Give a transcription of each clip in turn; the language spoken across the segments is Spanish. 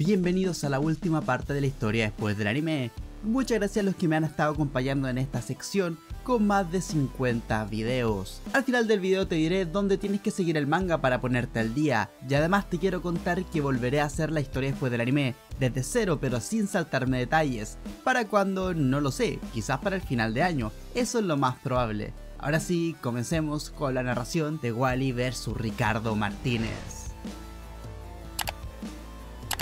bienvenidos a la última parte de la historia después del anime. Muchas gracias a los que me han estado acompañando en esta sección con más de 50 videos. Al final del video te diré dónde tienes que seguir el manga para ponerte al día, y además te quiero contar que volveré a hacer la historia después del anime, desde cero pero sin saltarme detalles. ¿Para cuándo? No lo sé, quizás para el final de año, eso es lo más probable. Ahora sí, comencemos con la narración de Wally vs Ricardo Martínez.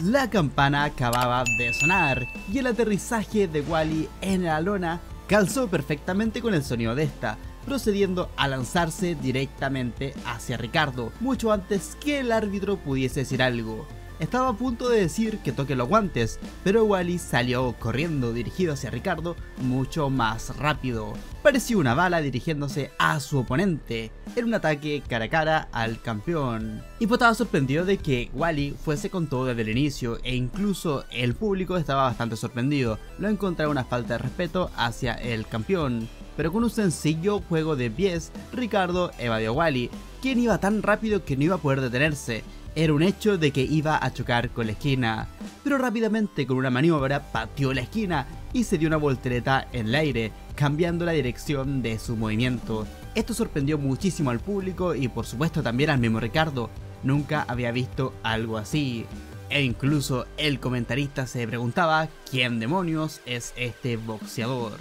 La campana acababa de sonar y el aterrizaje de Wally en la lona calzó perfectamente con el sonido de esta, procediendo a lanzarse directamente hacia Ricardo, mucho antes que el árbitro pudiese decir algo. Estaba a punto de decir que toque los guantes, pero Wally salió corriendo dirigido hacia Ricardo mucho más rápido. Parecía una bala dirigiéndose a su oponente. Era un ataque cara a cara al campeón. Hippo estaba sorprendido de que Wally fuese con todo desde el inicio, e incluso el público estaba bastante sorprendido. Lo encontraba una falta de respeto hacia el campeón. Pero con un sencillo juego de pies, Ricardo evadió a Wally, quien iba tan rápido que no iba a poder detenerse. Era un hecho de que iba a chocar con la esquina, pero rápidamente con una maniobra pateó la esquina y se dio una voltereta en el aire, cambiando la dirección de su movimiento. Esto sorprendió muchísimo al público y por supuesto también al mismo Ricardo. Nunca había visto algo así. E incluso el comentarista se preguntaba quién demonios es este boxeador.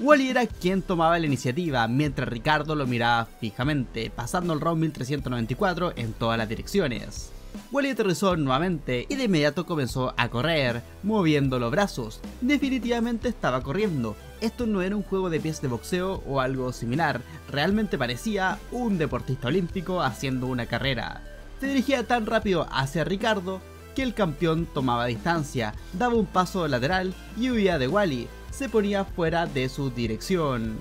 Wally era quien tomaba la iniciativa mientras Ricardo lo miraba fijamente, pasando el round 1394 en todas las direcciones. Wally aterrizó nuevamente y de inmediato comenzó a correr, moviendo los brazos. Definitivamente estaba corriendo. Esto no era un juego de pies de boxeo o algo similar, realmente parecía un deportista olímpico haciendo una carrera. Se dirigía tan rápido hacia Ricardo que el campeón tomaba distancia, daba un paso lateral y huía de Wally. Se ponía fuera de su dirección.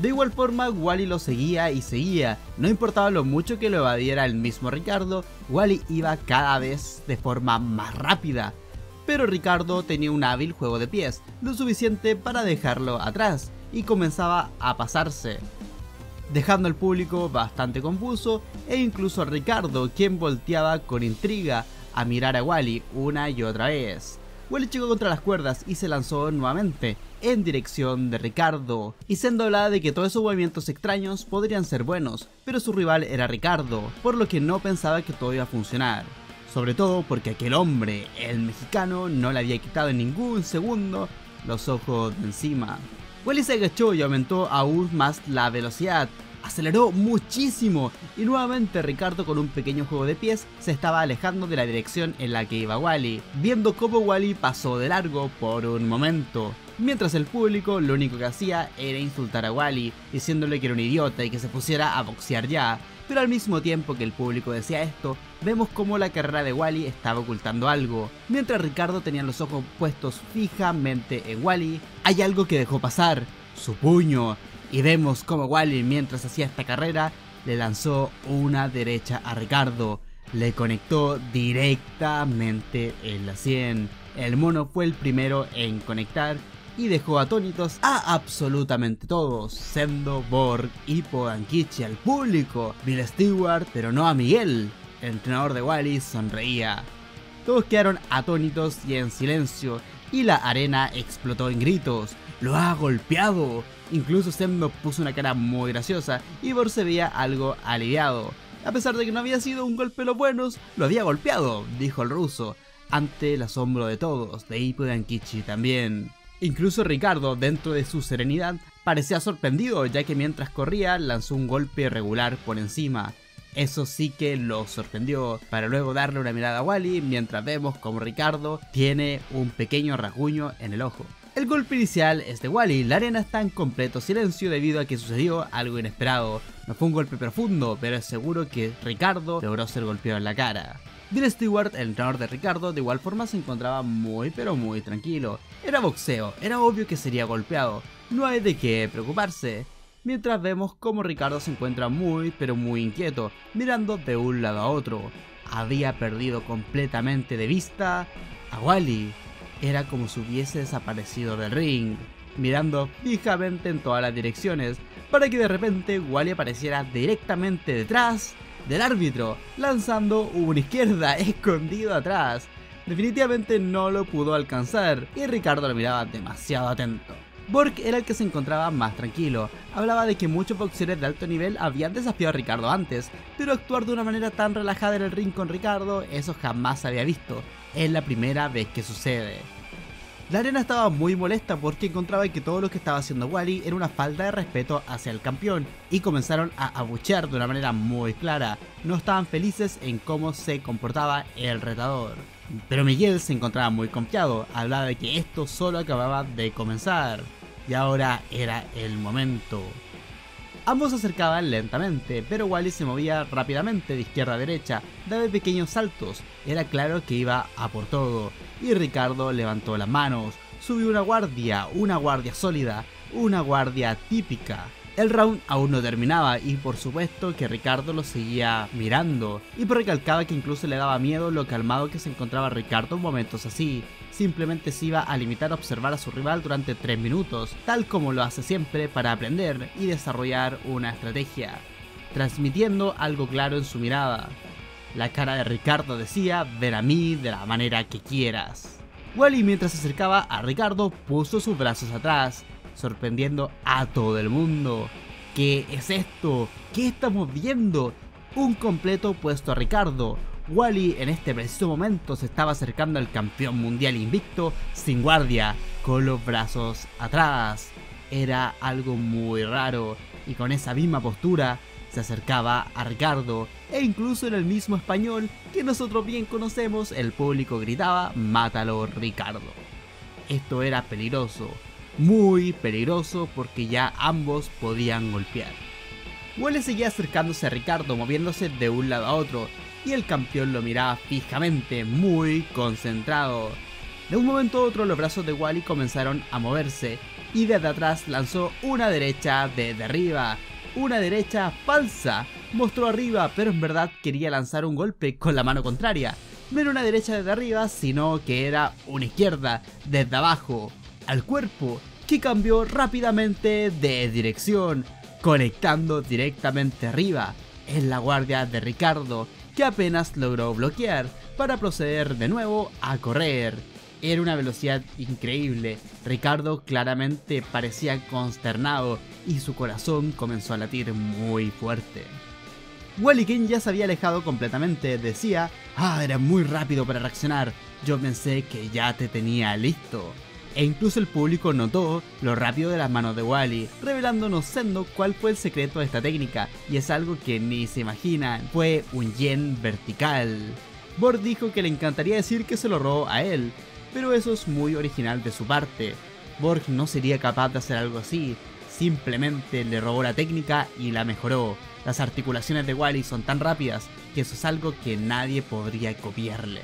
De igual forma, Wally lo seguía y seguía. No importaba lo mucho que lo evadiera el mismo Ricardo, Wally iba cada vez de forma más rápida. Pero Ricardo tenía un hábil juego de pies, lo suficiente para dejarlo atrás, y comenzaba a pasarse, dejando al público bastante confuso e incluso a Ricardo, quien volteaba con intriga a mirar a Wally una y otra vez. Wally chocó contra las cuerdas y se lanzó nuevamente en dirección de Ricardo, y siendo hablada de que todos esos movimientos extraños podrían ser buenos, pero su rival era Ricardo, por lo que no pensaba que todo iba a funcionar. Sobre todo porque aquel hombre, el mexicano, no le había quitado en ningún segundo los ojos de encima. Wally se agachó y aumentó aún más la velocidad. Aceleró muchísimo y nuevamente Ricardo, con un pequeño juego de pies, se estaba alejando de la dirección en la que iba Wally, viendo cómo Wally pasó de largo por un momento. Mientras el público lo único que hacía era insultar a Wally, diciéndole que era un idiota y que se pusiera a boxear ya. Pero al mismo tiempo que el público decía esto, vemos cómo la carrera de Wally estaba ocultando algo. Mientras Ricardo tenía los ojos puestos fijamente en Wally, hay algo que dejó pasar: su puño. Y vemos como Wally, mientras hacía esta carrera, le lanzó una derecha a Ricardo. Le conectó directamente en la 100. El mono fue el primero en conectar y dejó atónitos a absolutamente todos: Sendo, Borg, Hippo, Ankichi, al público, Bill Stewart, pero no a Miguel. El entrenador de Wally sonreía. Todos quedaron atónitos y en silencio, y la arena explotó en gritos: ¡lo ha golpeado! Incluso Sendo puso una cara muy graciosa y Borg se veía algo aliviado. A pesar de que no había sido un golpe de los buenos, lo había golpeado, dijo el ruso, ante el asombro de todos, de Hippo y de Ankichi también. Incluso Ricardo, dentro de su serenidad, parecía sorprendido, ya que mientras corría lanzó un golpe irregular por encima. Eso sí que lo sorprendió, para luego darle una mirada a Wally mientras vemos como Ricardo tiene un pequeño rasguño en el ojo. El golpe inicial es de Wally. La arena está en completo silencio debido a que sucedió algo inesperado. No fue un golpe profundo, pero es seguro que Ricardo logró ser golpeado en la cara. Bill Stewart, el entrenador de Ricardo, de igual forma se encontraba muy pero muy tranquilo. Era boxeo, era obvio que sería golpeado, no hay de qué preocuparse. Mientras vemos como Ricardo se encuentra muy pero muy inquieto, mirando de un lado a otro. Había perdido completamente de vista a Wally. Era como si hubiese desaparecido del ring, mirando fijamente en todas las direcciones, para que de repente Wally apareciera directamente detrás del árbitro, lanzando una izquierda escondido atrás. Definitivamente no lo pudo alcanzar y Ricardo lo miraba demasiado atento. Borg era el que se encontraba más tranquilo, hablaba de que muchos boxeadores de alto nivel habían desafiado a Ricardo antes, pero actuar de una manera tan relajada en el ring con Ricardo, eso jamás se había visto, es la primera vez que sucede. La arena estaba muy molesta porque encontraba que todo lo que estaba haciendo Wally era una falta de respeto hacia el campeón y comenzaron a abuchear de una manera muy clara, no estaban felices en cómo se comportaba el retador. Pero Miguel se encontraba muy confiado, hablaba de que esto solo acababa de comenzar y ahora era el momento. Ambos se acercaban lentamente, pero Wally se movía rápidamente de izquierda a derecha, daba pequeños saltos, era claro que iba a por todo, y Ricardo levantó las manos, subió una guardia sólida, una guardia típica. El round aún no terminaba y por supuesto que Ricardo lo seguía mirando y recalcaba que incluso le daba miedo lo calmado que se encontraba Ricardo en momentos así. Simplemente se iba a limitar a observar a su rival durante 3 minutos, tal como lo hace siempre para aprender y desarrollar una estrategia, transmitiendo algo claro en su mirada. La cara de Ricardo decía: ven a mí de la manera que quieras. Wally, mientras se acercaba a Ricardo, puso sus brazos atrás, sorprendiendo a todo el mundo. ¿Qué es esto? ¿Qué estamos viendo? Un completo opuesto a Ricardo. Wally en este preciso momento se estaba acercando al campeón mundial invicto sin guardia, con los brazos atrás. Era algo muy raro y con esa misma postura se acercaba a Ricardo e incluso en el mismo español que nosotros bien conocemos el público gritaba: mátalo Ricardo. Esto era peligroso. Muy peligroso porque ya ambos podían golpear. Wally seguía acercándose a Ricardo, moviéndose de un lado a otro, y el campeón lo miraba fijamente, muy concentrado. De un momento a otro los brazos de Wally comenzaron a moverse, y desde atrás lanzó una derecha desde arriba, una derecha falsa. Mostró arriba, pero en verdad quería lanzar un golpe con la mano contraria. No era una derecha desde arriba, sino que era una izquierda desde abajo al cuerpo, que cambió rápidamente de dirección, conectando directamente arriba en la guardia de Ricardo, que apenas logró bloquear para proceder de nuevo a correr. Era una velocidad increíble, Ricardo claramente parecía consternado y su corazón comenzó a latir muy fuerte. Wally, quien ya se había alejado completamente, decía: era muy rápido para reaccionar, yo pensé que ya te tenía listo. E incluso el público notó lo rápido de las manos de Wally, revelándonos Sendo cuál fue el secreto de esta técnica, y es algo que ni se imaginan, fue un yen vertical. Borg dijo que le encantaría decir que se lo robó a él, pero eso es muy original de su parte. Borg no sería capaz de hacer algo así, simplemente le robó la técnica y la mejoró. Las articulaciones de Wally son tan rápidas que eso es algo que nadie podría copiarle.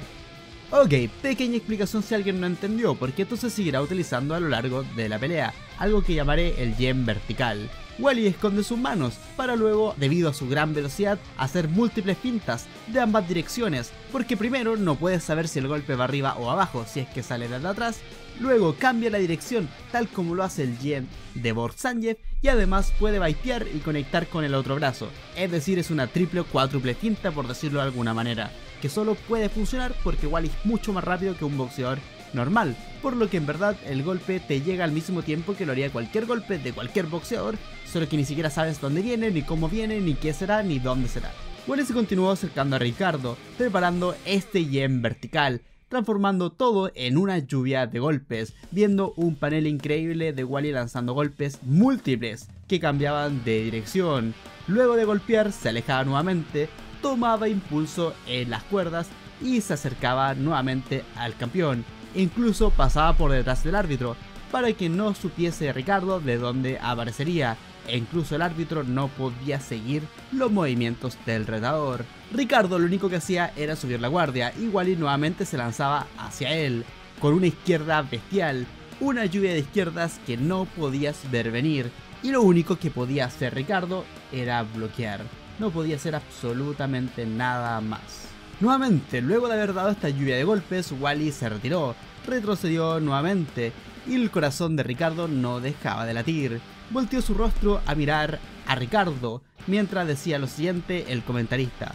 Ok, pequeña explicación si alguien no entendió, porque esto se seguirá utilizando a lo largo de la pelea, algo que llamaré el yen vertical. Wally esconde sus manos, para luego, debido a su gran velocidad, hacer múltiples fintas de ambas direcciones, porque primero no puedes saber si el golpe va arriba o abajo si es que sale desde atrás, luego cambia la dirección tal como lo hace el yen de Borg Zangief y además puede baitear y conectar con el otro brazo, es decir, es una triple o cuádruple finta por decirlo de alguna manera, que solo puede funcionar porque Wally es mucho más rápido que un boxeador normal, por lo que en verdad el golpe te llega al mismo tiempo que lo haría cualquier golpe de cualquier boxeador, solo que ni siquiera sabes dónde viene, ni cómo viene, ni qué será, ni dónde será. Wally se continuó acercando a Ricardo, preparando este yen vertical, transformando todo en una lluvia de golpes, viendo un panel increíble de Wally lanzando golpes múltiples que cambiaban de dirección. Luego de golpear se alejaba nuevamente, tomaba impulso en las cuerdas y se acercaba nuevamente al campeón, e incluso pasaba por detrás del árbitro para que no supiese Ricardo de dónde aparecería, e incluso el árbitro no podía seguir los movimientos del retador. Ricardo lo único que hacía era subir la guardia y Wally nuevamente se lanzaba hacia él, con una izquierda bestial, una lluvia de izquierdas que no podías ver venir, y lo único que podía hacer Ricardo era bloquear. No podía hacer absolutamente nada más. Nuevamente, luego de haber dado esta lluvia de golpes, Wally se retiró, retrocedió nuevamente y el corazón de Ricardo no dejaba de latir. Volteó su rostro a mirar a Ricardo mientras decía lo siguiente el comentarista: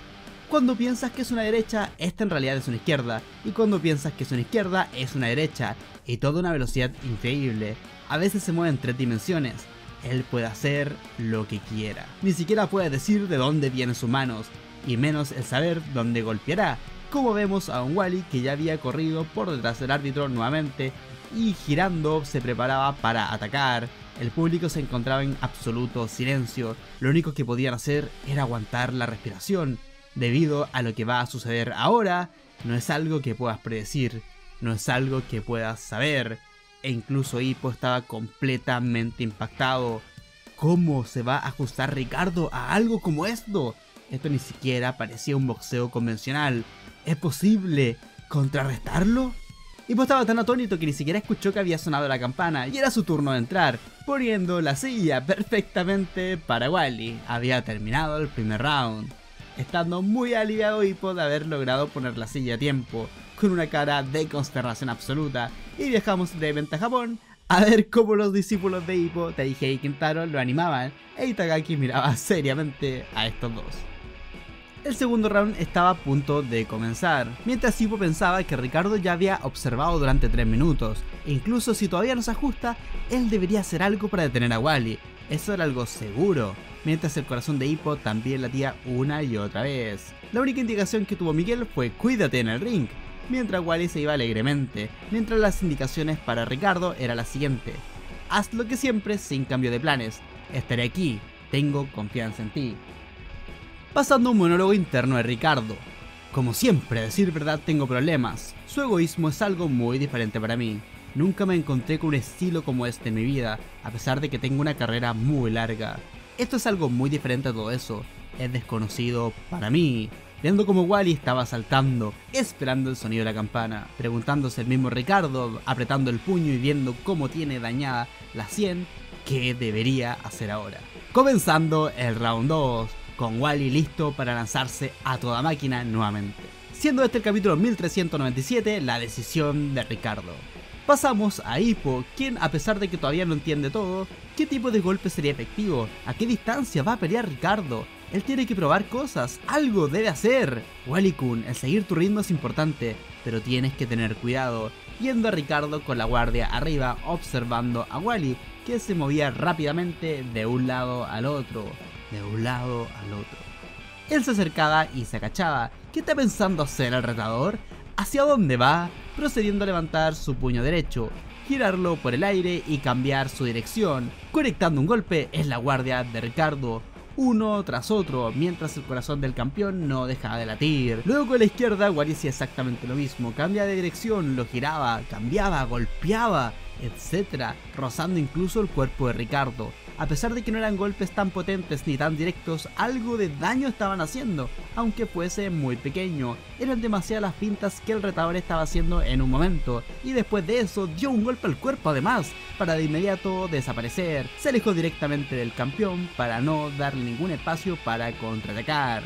Cuando piensas que es una derecha, esta en realidad es una izquierda, y cuando piensas que es una izquierda, es una derecha, y toda una velocidad increíble. A veces se mueve en 3 dimensiones. Él puede hacer lo que quiera. Ni siquiera puede decir de dónde vienen sus manos, y menos el saber dónde golpeará. Como vemos a un Wally que ya había corrido por detrás del árbitro nuevamente y girando se preparaba para atacar. El público se encontraba en absoluto silencio. Lo único que podían hacer era aguantar la respiración. Debido a lo que va a suceder ahora, no es algo que puedas predecir, no es algo que puedas saber. E incluso Hippo estaba completamente impactado. ¿Cómo se va a ajustar Ricardo a algo como esto? Esto ni siquiera parecía un boxeo convencional. ¿Es posible contrarrestarlo? Hippo estaba tan atónito que ni siquiera escuchó que había sonado la campana y era su turno de entrar, poniendo la silla perfectamente para Wally. Había terminado el primer round. Estando muy aliviado Hippo de haber logrado poner la silla a tiempo, con una cara de consternación absoluta, y viajamos brevemente a Japón a ver cómo los discípulos de Hippo, Taihei y Kintaro, lo animaban, e Itagaki miraba seriamente a estos dos. El segundo round estaba a punto de comenzar, mientras Hippo pensaba que Ricardo ya había observado durante 3 minutos, e incluso si todavía no se ajusta, él debería hacer algo para detener a Wally, eso era algo seguro. Mientras el corazón de Hippo también latía una y otra vez. La única indicación que tuvo Miguel fue cuídate en el ring, mientras Wally se iba alegremente, mientras las indicaciones para Ricardo era la siguiente: haz lo que siempre sin cambio de planes, estaré aquí, tengo confianza en ti. Pasando un monólogo interno de Ricardo: como siempre, a decir verdad tengo problemas, su egoísmo es algo muy diferente para mí. Nunca me encontré con un estilo como este en mi vida, a pesar de que tengo una carrera muy larga. Esto es algo muy diferente a todo eso, es desconocido para mí. Viendo como Wally estaba saltando, esperando el sonido de la campana, preguntándose el mismo Ricardo, apretando el puño y viendo cómo tiene dañada la sien, ¿qué debería hacer ahora? Comenzando el round 2, con Wally listo para lanzarse a toda máquina nuevamente. Siendo este el capítulo 1397, la decisión de Ricardo. Pasamos a Hippo, quien a pesar de que todavía no entiende todo, ¿qué tipo de golpe sería efectivo? ¿A qué distancia va a pelear Ricardo? Él tiene que probar cosas, algo debe hacer. Wally-kun, el seguir tu ritmo es importante, pero tienes que tener cuidado. Yendo a Ricardo con la guardia arriba, observando a Wally, que se movía rápidamente de un lado al otro, de un lado al otro. Él se acercaba y se agachaba. ¿Qué está pensando hacer el retador? ¿Hacia dónde va? Procediendo a levantar su puño derecho, girarlo por el aire y cambiar su dirección, conectando un golpe en la guardia de Ricardo, uno tras otro, mientras el corazón del campeón no dejaba de latir. Luego con la izquierda, Wally hacía exactamente lo mismo, cambia de dirección, lo giraba, cambiaba, golpeaba, etc., rozando incluso el cuerpo de Ricardo. A pesar de que no eran golpes tan potentes ni tan directos, algo de daño estaban haciendo, aunque fuese muy pequeño. Eran demasiadas las fintas que el retador estaba haciendo en un momento, y después de eso dio un golpe al cuerpo además, para de inmediato desaparecer. Se alejó directamente del campeón para no darle ningún espacio para contraatacar.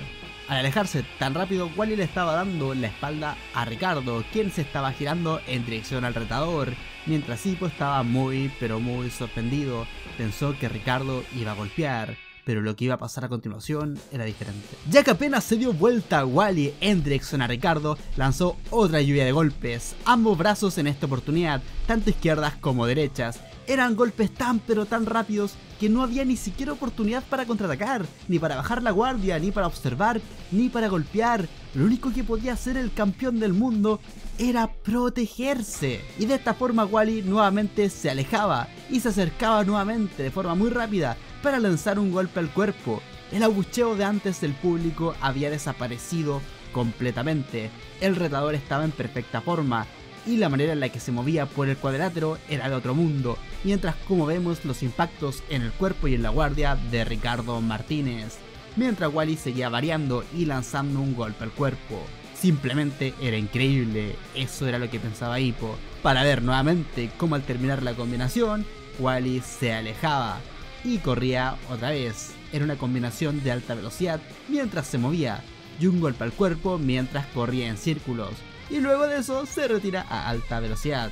Al alejarse tan rápido, Wally le estaba dando la espalda a Ricardo, quien se estaba girando en dirección al retador, mientras Hippo estaba muy pero muy sorprendido. Pensó que Ricardo iba a golpear, pero lo que iba a pasar a continuación era diferente. Ya que apenas se dio vuelta Wally en dirección a Ricardo, lanzó otra lluvia de golpes, ambos brazos en esta oportunidad, tanto izquierdas como derechas. Eran golpes tan pero tan rápidos que no había ni siquiera oportunidad para contraatacar, ni para bajar la guardia, ni para observar, ni para golpear. Lo único que podía hacer el campeón del mundo era protegerse. Y de esta forma Wally nuevamente se alejaba y se acercaba nuevamente de forma muy rápida para lanzar un golpe al cuerpo. El abucheo de antes del público había desaparecido completamente. El retador estaba en perfecta forma y la manera en la que se movía por el cuadrilátero era de otro mundo, mientras como vemos los impactos en el cuerpo y en la guardia de Ricardo Martínez, mientras Wally seguía variando y lanzando un golpe al cuerpo. Simplemente era increíble, eso era lo que pensaba Hippo, para ver nuevamente cómo al terminar la combinación, Wally se alejaba y corría otra vez. Era una combinación de alta velocidad mientras se movía, y un golpe al cuerpo mientras corría en círculos, y luego de eso se retira a alta velocidad.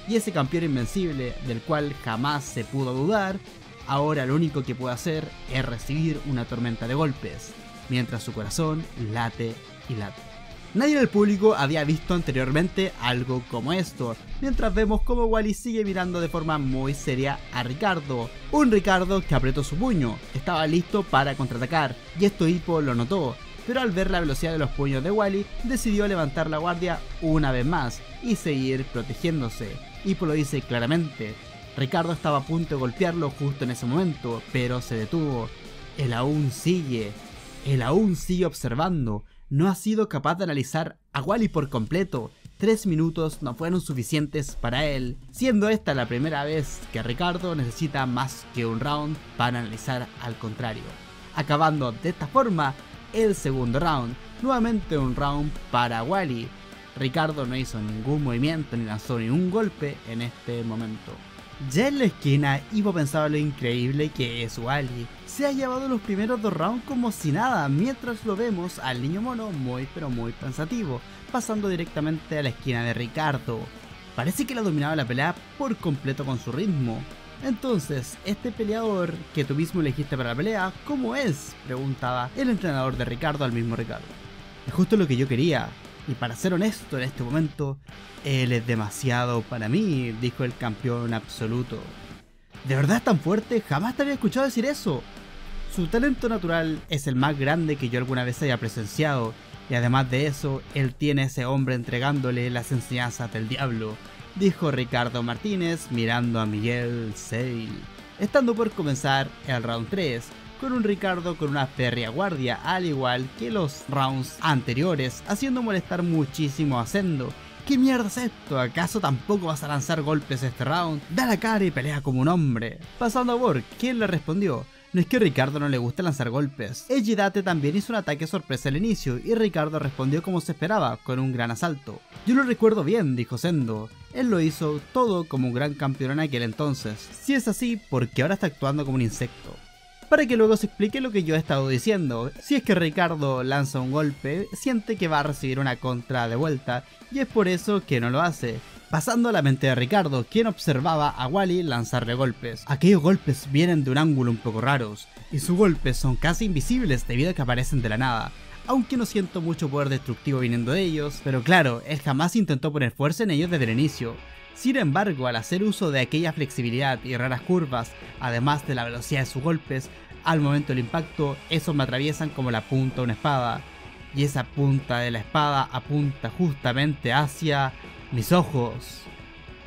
Y ese campeón invencible, del cual jamás se pudo dudar, ahora lo único que puede hacer es recibir una tormenta de golpes, mientras su corazón late y late. Nadie en el público había visto anteriormente algo como esto, mientras vemos como Wally sigue mirando de forma muy seria a Ricardo. Un Ricardo que apretó su puño, estaba listo para contraatacar, y esto Hippo lo notó, pero al ver la velocidad de los puños de Wally, decidió levantar la guardia una vez más y seguir protegiéndose. Hippo lo dice claramente. Ricardo estaba a punto de golpearlo justo en ese momento, pero se detuvo. Él aún sigue observando. No ha sido capaz de analizar a Wally por completo. 3 minutos no fueron suficientes para él, siendo esta la primera vez que Ricardo necesita más que un round para analizar al contrario. Acabando de esta forma el segundo round, nuevamente un round para Wally. Ricardo no hizo ningún movimiento ni lanzó ningún golpe en este momento. Ya en la esquina, Hippo pensaba lo increíble que es Wally. Se ha llevado los primeros 2 rounds como si nada, mientras lo vemos al niño mono muy pero muy pensativo, pasando directamente a la esquina de Ricardo. Parece que le ha dominado la pelea por completo con su ritmo. Entonces, este peleador que tú mismo elegiste para la pelea, ¿cómo es?, preguntaba el entrenador de Ricardo al mismo Ricardo. Es justo lo que yo quería. Y para ser honesto en este momento, él es demasiado para mí, dijo el campeón absoluto. ¿De verdad es tan fuerte? Jamás te había escuchado decir eso. Su talento natural es el más grande que yo alguna vez haya presenciado, y además de eso, él tiene a ese hombre entregándole las enseñanzas del diablo, dijo Ricardo Martínez mirando a Miguel Seil. Estando por comenzar el round 3, con un Ricardo con una férrea guardia, al igual que los rounds anteriores, haciendo molestar muchísimo a Sendo. ¿Qué mierda es esto? ¿Acaso tampoco vas a lanzar golpes este round? Da la cara y pelea como un hombre. Pasando a Borg, quien le respondió: no es que a Ricardo no le guste lanzar golpes. Ejidate también hizo un ataque sorpresa al inicio y Ricardo respondió como se esperaba, con un gran asalto. Yo lo recuerdo bien, dijo Sendo. Él lo hizo todo como un gran campeón en aquel entonces. Si es así, ¿por qué ahora está actuando como un insecto? Para que luego se explique lo que yo he estado diciendo. Si es que Ricardo lanza un golpe, siente que va a recibir una contra de vuelta, y es por eso que no lo hace. Pasando a la mente de Ricardo, quien observaba a Wally lanzarle golpes. Aquellos golpes vienen de un ángulo un poco raros, y sus golpes son casi invisibles debido a que aparecen de la nada. Aunque no siento mucho poder destructivo viniendo de ellos, pero claro, él jamás intentó poner fuerza en ellos desde el inicio. Sin embargo, al hacer uso de aquella flexibilidad y raras curvas, además de la velocidad de sus golpes, al momento del impacto, esos me atraviesan como la punta de una espada. Y esa punta de la espada apunta justamente hacia mis ojos.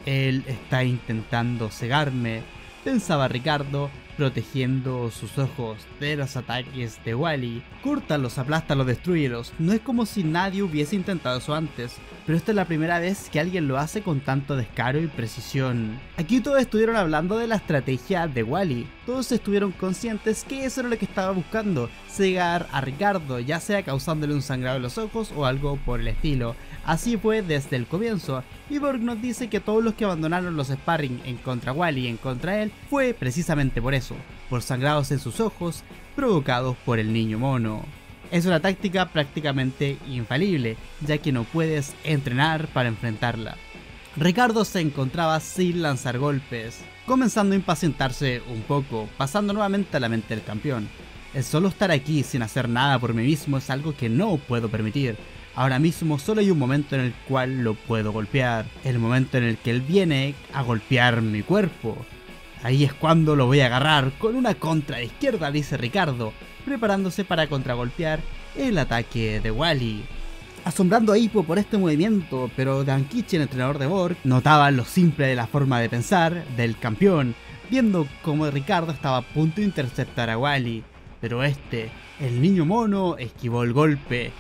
Él está intentando cegarme, pensaba Ricardo, protegiendo sus ojos de los ataques de Wally. Córtalos, aplástalos, destrúyelos. No es como si nadie hubiese intentado eso antes, pero esta es la primera vez que alguien lo hace con tanto descaro y precisión. Aquí todos estuvieron hablando de la estrategia de Wally. Todos estuvieron conscientes que eso era lo que estaba buscando, cegar a Ricardo, ya sea causándole un sangrado en los ojos o algo por el estilo. Así fue desde el comienzo, y Borg nos dice que todos los que abandonaron los sparring en contra Wally y en contra él fue precisamente por eso, por sangrados en sus ojos provocados por el niño mono. Es una táctica prácticamente infalible, ya que no puedes entrenar para enfrentarla. Ricardo se encontraba sin lanzar golpes, comenzando a impacientarse un poco, pasando nuevamente a la mente del campeón. El solo estar aquí sin hacer nada por mí mismo es algo que no puedo permitir. Ahora mismo solo hay un momento en el cual lo puedo golpear, el momento en el que él viene a golpear mi cuerpo. Ahí es cuando lo voy a agarrar con una contra de izquierda, dice Ricardo, preparándose para contragolpear el ataque de Wally. Asombrando a Hippo por este movimiento, pero Dankichi, el entrenador de Borg, notaba lo simple de la forma de pensar del campeón, viendo como Ricardo estaba a punto de interceptar a Wally, pero el niño mono, esquivó el golpe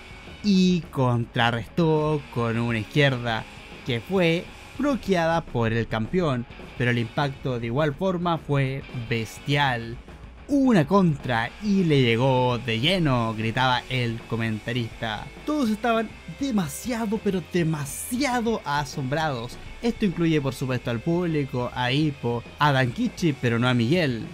y contrarrestó con una izquierda que fue bloqueada por el campeón, pero el impacto de igual forma fue bestial. Una contra y le llegó de lleno, gritaba el comentarista. Todos estaban demasiado pero demasiado asombrados. Esto incluye por supuesto al público, a Hippo, a Dankichi, pero no a Miguel.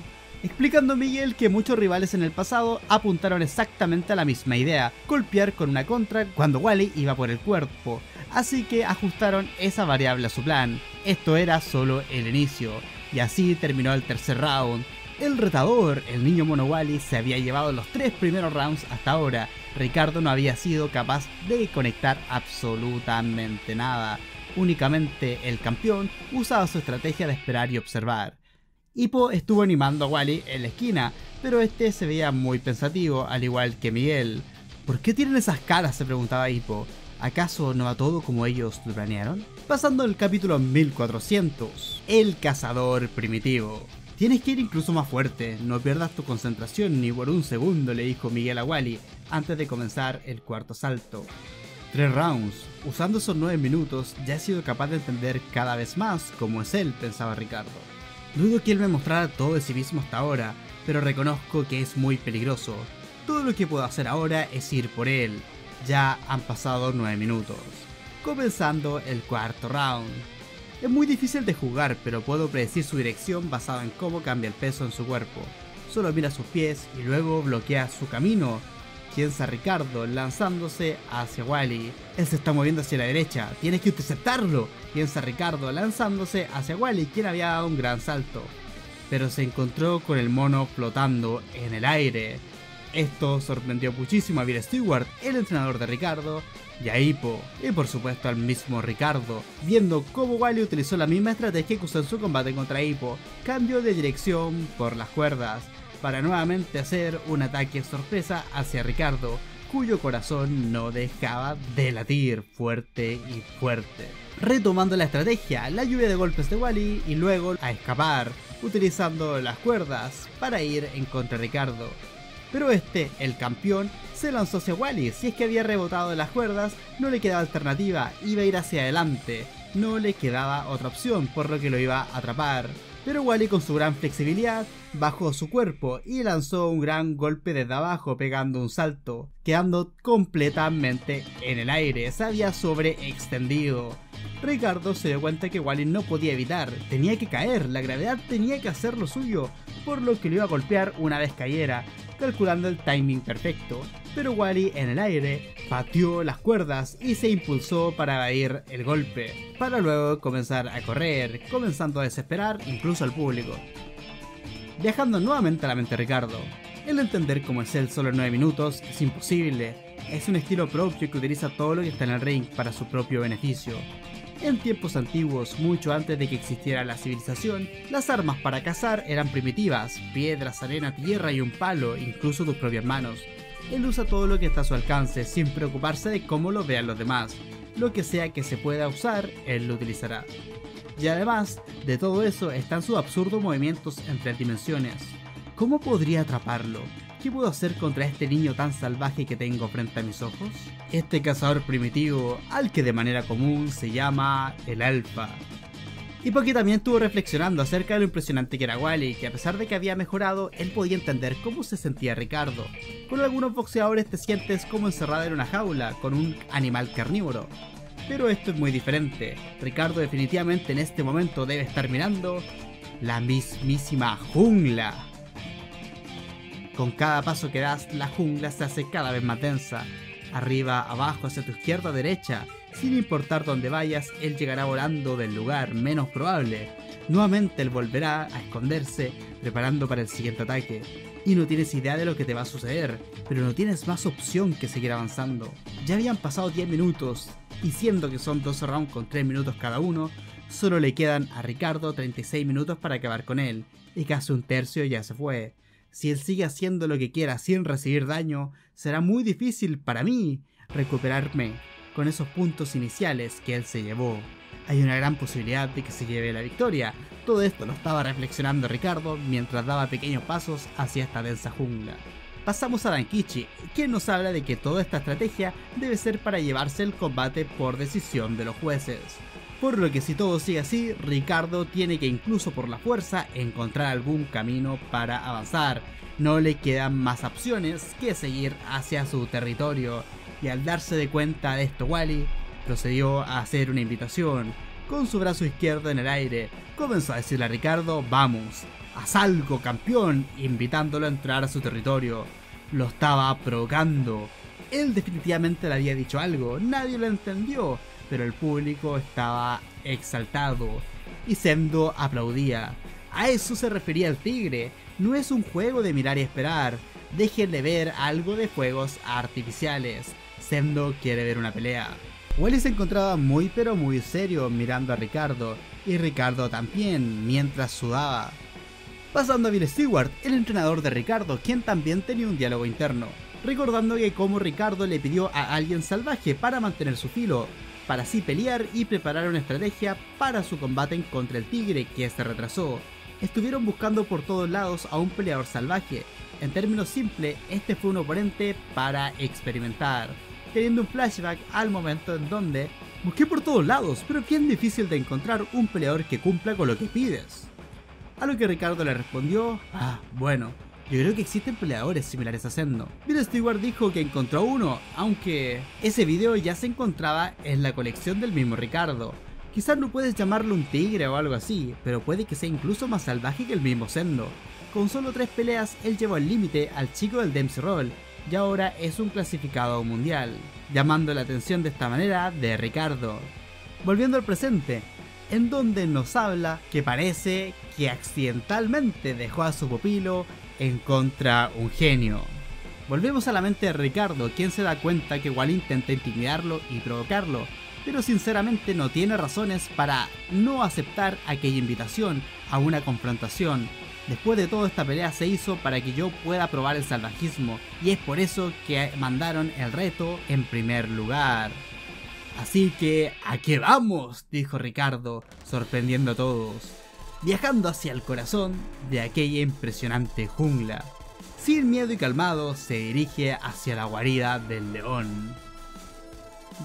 Explicando Miguel que muchos rivales en el pasado apuntaron exactamente a la misma idea, golpear con una contra cuando Wally iba por el cuerpo, así que ajustaron esa variable a su plan. Esto era solo el inicio, y así terminó el tercer round. El retador, el niño mono Wally, se había llevado los 3 primeros rounds hasta ahora. Ricardo no había sido capaz de conectar absolutamente nada. Únicamente el campeón usaba su estrategia de esperar y observar. Hippo estuvo animando a Wally en la esquina, pero este se veía muy pensativo, al igual que Miguel. ¿Por qué tienen esas caras?, se preguntaba Hippo. ¿Acaso no va todo como ellos lo planearon? Pasando al capítulo 1400, el cazador primitivo. Tienes que ir incluso más fuerte, no pierdas tu concentración ni por un segundo, le dijo Miguel a Wally antes de comenzar el cuarto salto. 3 rounds, usando esos 9 minutos ya he sido capaz de entender cada vez más cómo es él, pensaba Ricardo. Dudo que él me mostrara todo de sí mismo hasta ahora, pero reconozco que es muy peligroso. Todo lo que puedo hacer ahora es ir por él. Ya han pasado 9 minutos. Comenzando el cuarto round. Es muy difícil de jugar, pero puedo predecir su dirección basado en cómo cambia el peso en su cuerpo. Solo mira sus pies y luego bloquea su camino, piensa Ricardo, lanzándose hacia Wally. Él se está moviendo hacia la derecha, tienes que interceptarlo, piensa Ricardo, lanzándose hacia Wally, quien había dado un gran salto. Pero se encontró con el mono flotando en el aire. Esto sorprendió muchísimo a Bill Stewart, el entrenador de Ricardo, y a Hippo, y por supuesto al mismo Ricardo, viendo cómo Wally utilizó la misma estrategia que usó en su combate contra Hippo, cambio de dirección por las cuerdas, para nuevamente hacer un ataque sorpresa hacia Ricardo, cuyo corazón no dejaba de latir fuerte y fuerte. Retomando la estrategia, la lluvia de golpes de Wally y luego a escapar, utilizando las cuerdas para ir en contra de Ricardo. Pero el campeón, se lanzó hacia Wally. Si es que había rebotado de las cuerdas, no le quedaba alternativa, iba a ir hacia adelante. No le quedaba otra opción, por lo que lo iba a atrapar. Pero Wally, con su gran flexibilidad, bajó su cuerpo y lanzó un gran golpe desde abajo, pegando un salto, quedando completamente en el aire. Se había sobreextendido. Ricardo se dio cuenta que Wally no podía evitar, tenía que caer, la gravedad tenía que hacer lo suyo, por lo que lo iba a golpear una vez cayera, calculando el timing perfecto. Pero Wally, en el aire, pateó las cuerdas y se impulsó para evadir el golpe, para luego comenzar a correr, comenzando a desesperar incluso al público. Viajando nuevamente a la mente de Ricardo, el entender cómo es él solo en 9 minutos es imposible, es un estilo propio que utiliza todo lo que está en el ring para su propio beneficio. En tiempos antiguos, mucho antes de que existiera la civilización, las armas para cazar eran primitivas, piedras, arena, tierra y un palo, incluso tus propias manos. Él usa todo lo que está a su alcance sin preocuparse de cómo lo vean los demás. Lo que sea que se pueda usar, él lo utilizará. Y además de todo eso están sus absurdos movimientos en 3 dimensiones. ¿Cómo podría atraparlo? ¿Qué puedo hacer contra este niño tan salvaje que tengo frente a mis ojos? Este cazador primitivo, al que de manera común se llama el Alfa. Y porque también estuvo reflexionando acerca de lo impresionante que era Wally, que a pesar de que había mejorado, él podía entender cómo se sentía Ricardo. Con algunos boxeadores te sientes como encerrado en una jaula, con un animal carnívoro. Pero esto es muy diferente. Ricardo definitivamente en este momento debe estar mirando la mismísima jungla. Con cada paso que das, la jungla se hace cada vez más densa. Arriba, abajo, hacia tu izquierda, derecha. Sin importar dónde vayas, él llegará volando del lugar menos probable. Nuevamente él volverá a esconderse, preparando para el siguiente ataque. Y no tienes idea de lo que te va a suceder, pero no tienes más opción que seguir avanzando. Ya habían pasado 10 minutos, y siendo que son 12 rounds con 3 minutos cada uno, solo le quedan a Ricardo 36 minutos para acabar con él, y casi un tercio ya se fue. Si él sigue haciendo lo que quiera sin recibir daño, será muy difícil para mí recuperarme con esos puntos iniciales que él se llevó. Hay una gran posibilidad de que se lleve la victoria. Todo esto lo estaba reflexionando Ricardo mientras daba pequeños pasos hacia esta densa jungla. Pasamos a Dankichi, quien nos habla de que toda esta estrategia debe ser para llevarse el combate por decisión de los jueces. Por lo que si todo sigue así, Ricardo tiene que incluso por la fuerza encontrar algún camino para avanzar. No le quedan más opciones que seguir hacia su territorio. Y al darse de cuenta de esto, Wally procedió a hacer una invitación. Con su brazo izquierdo en el aire, comenzó a decirle a Ricardo: vamos, haz algo, campeón, invitándolo a entrar a su territorio. Lo estaba provocando. Él definitivamente le había dicho algo, nadie lo entendió, pero el público estaba exaltado y Sendo aplaudía. A eso se refería el tigre, no es un juego de mirar y esperar, déjenle ver algo de fuegos artificiales, Sendo quiere ver una pelea. Wally se encontraba muy pero muy serio mirando a Ricardo, y Ricardo también, mientras sudaba. Pasando a Bill Stewart, el entrenador de Ricardo, quien también tenía un diálogo interno, recordando que como Ricardo le pidió a alguien salvaje para mantener su filo, para así pelear y preparar una estrategia para su combate en contra el tigre que se retrasó. Estuvieron buscando por todos lados a un peleador salvaje. En términos simples, este fue un oponente para experimentar, teniendo un flashback al momento en donde busqué por todos lados, pero es bien difícil de encontrar un peleador que cumpla con lo que pides. A lo que Ricardo le respondió, bueno, yo creo que existen peleadores similares a Sendo. Bill Stewart dijo que encontró uno, aunque ese video ya se encontraba en la colección del mismo Ricardo. Quizás no puedes llamarlo un tigre o algo así, pero puede que sea incluso más salvaje que el mismo Sendo. Con solo 3 peleas, él llevó al límite al chico del Dempsey Roll, y ahora es un clasificado mundial, llamando la atención de esta manera de Ricardo. Volviendo al presente, en donde nos habla que parece que accidentalmente dejó a su pupilo en contra un genio. Volvemos a la mente de Ricardo, quien se da cuenta que Wally intenta intimidarlo y provocarlo, pero sinceramente no tiene razones para no aceptar aquella invitación a una confrontación. Después de todo, esta pelea se hizo para que yo pueda probar el salvajismo, y es por eso que mandaron el reto en primer lugar. Así que, ¿a qué vamos?, dijo Ricardo, sorprendiendo a todos, viajando hacia el corazón de aquella impresionante jungla. Sin miedo y calmado, se dirige hacia la guarida del león.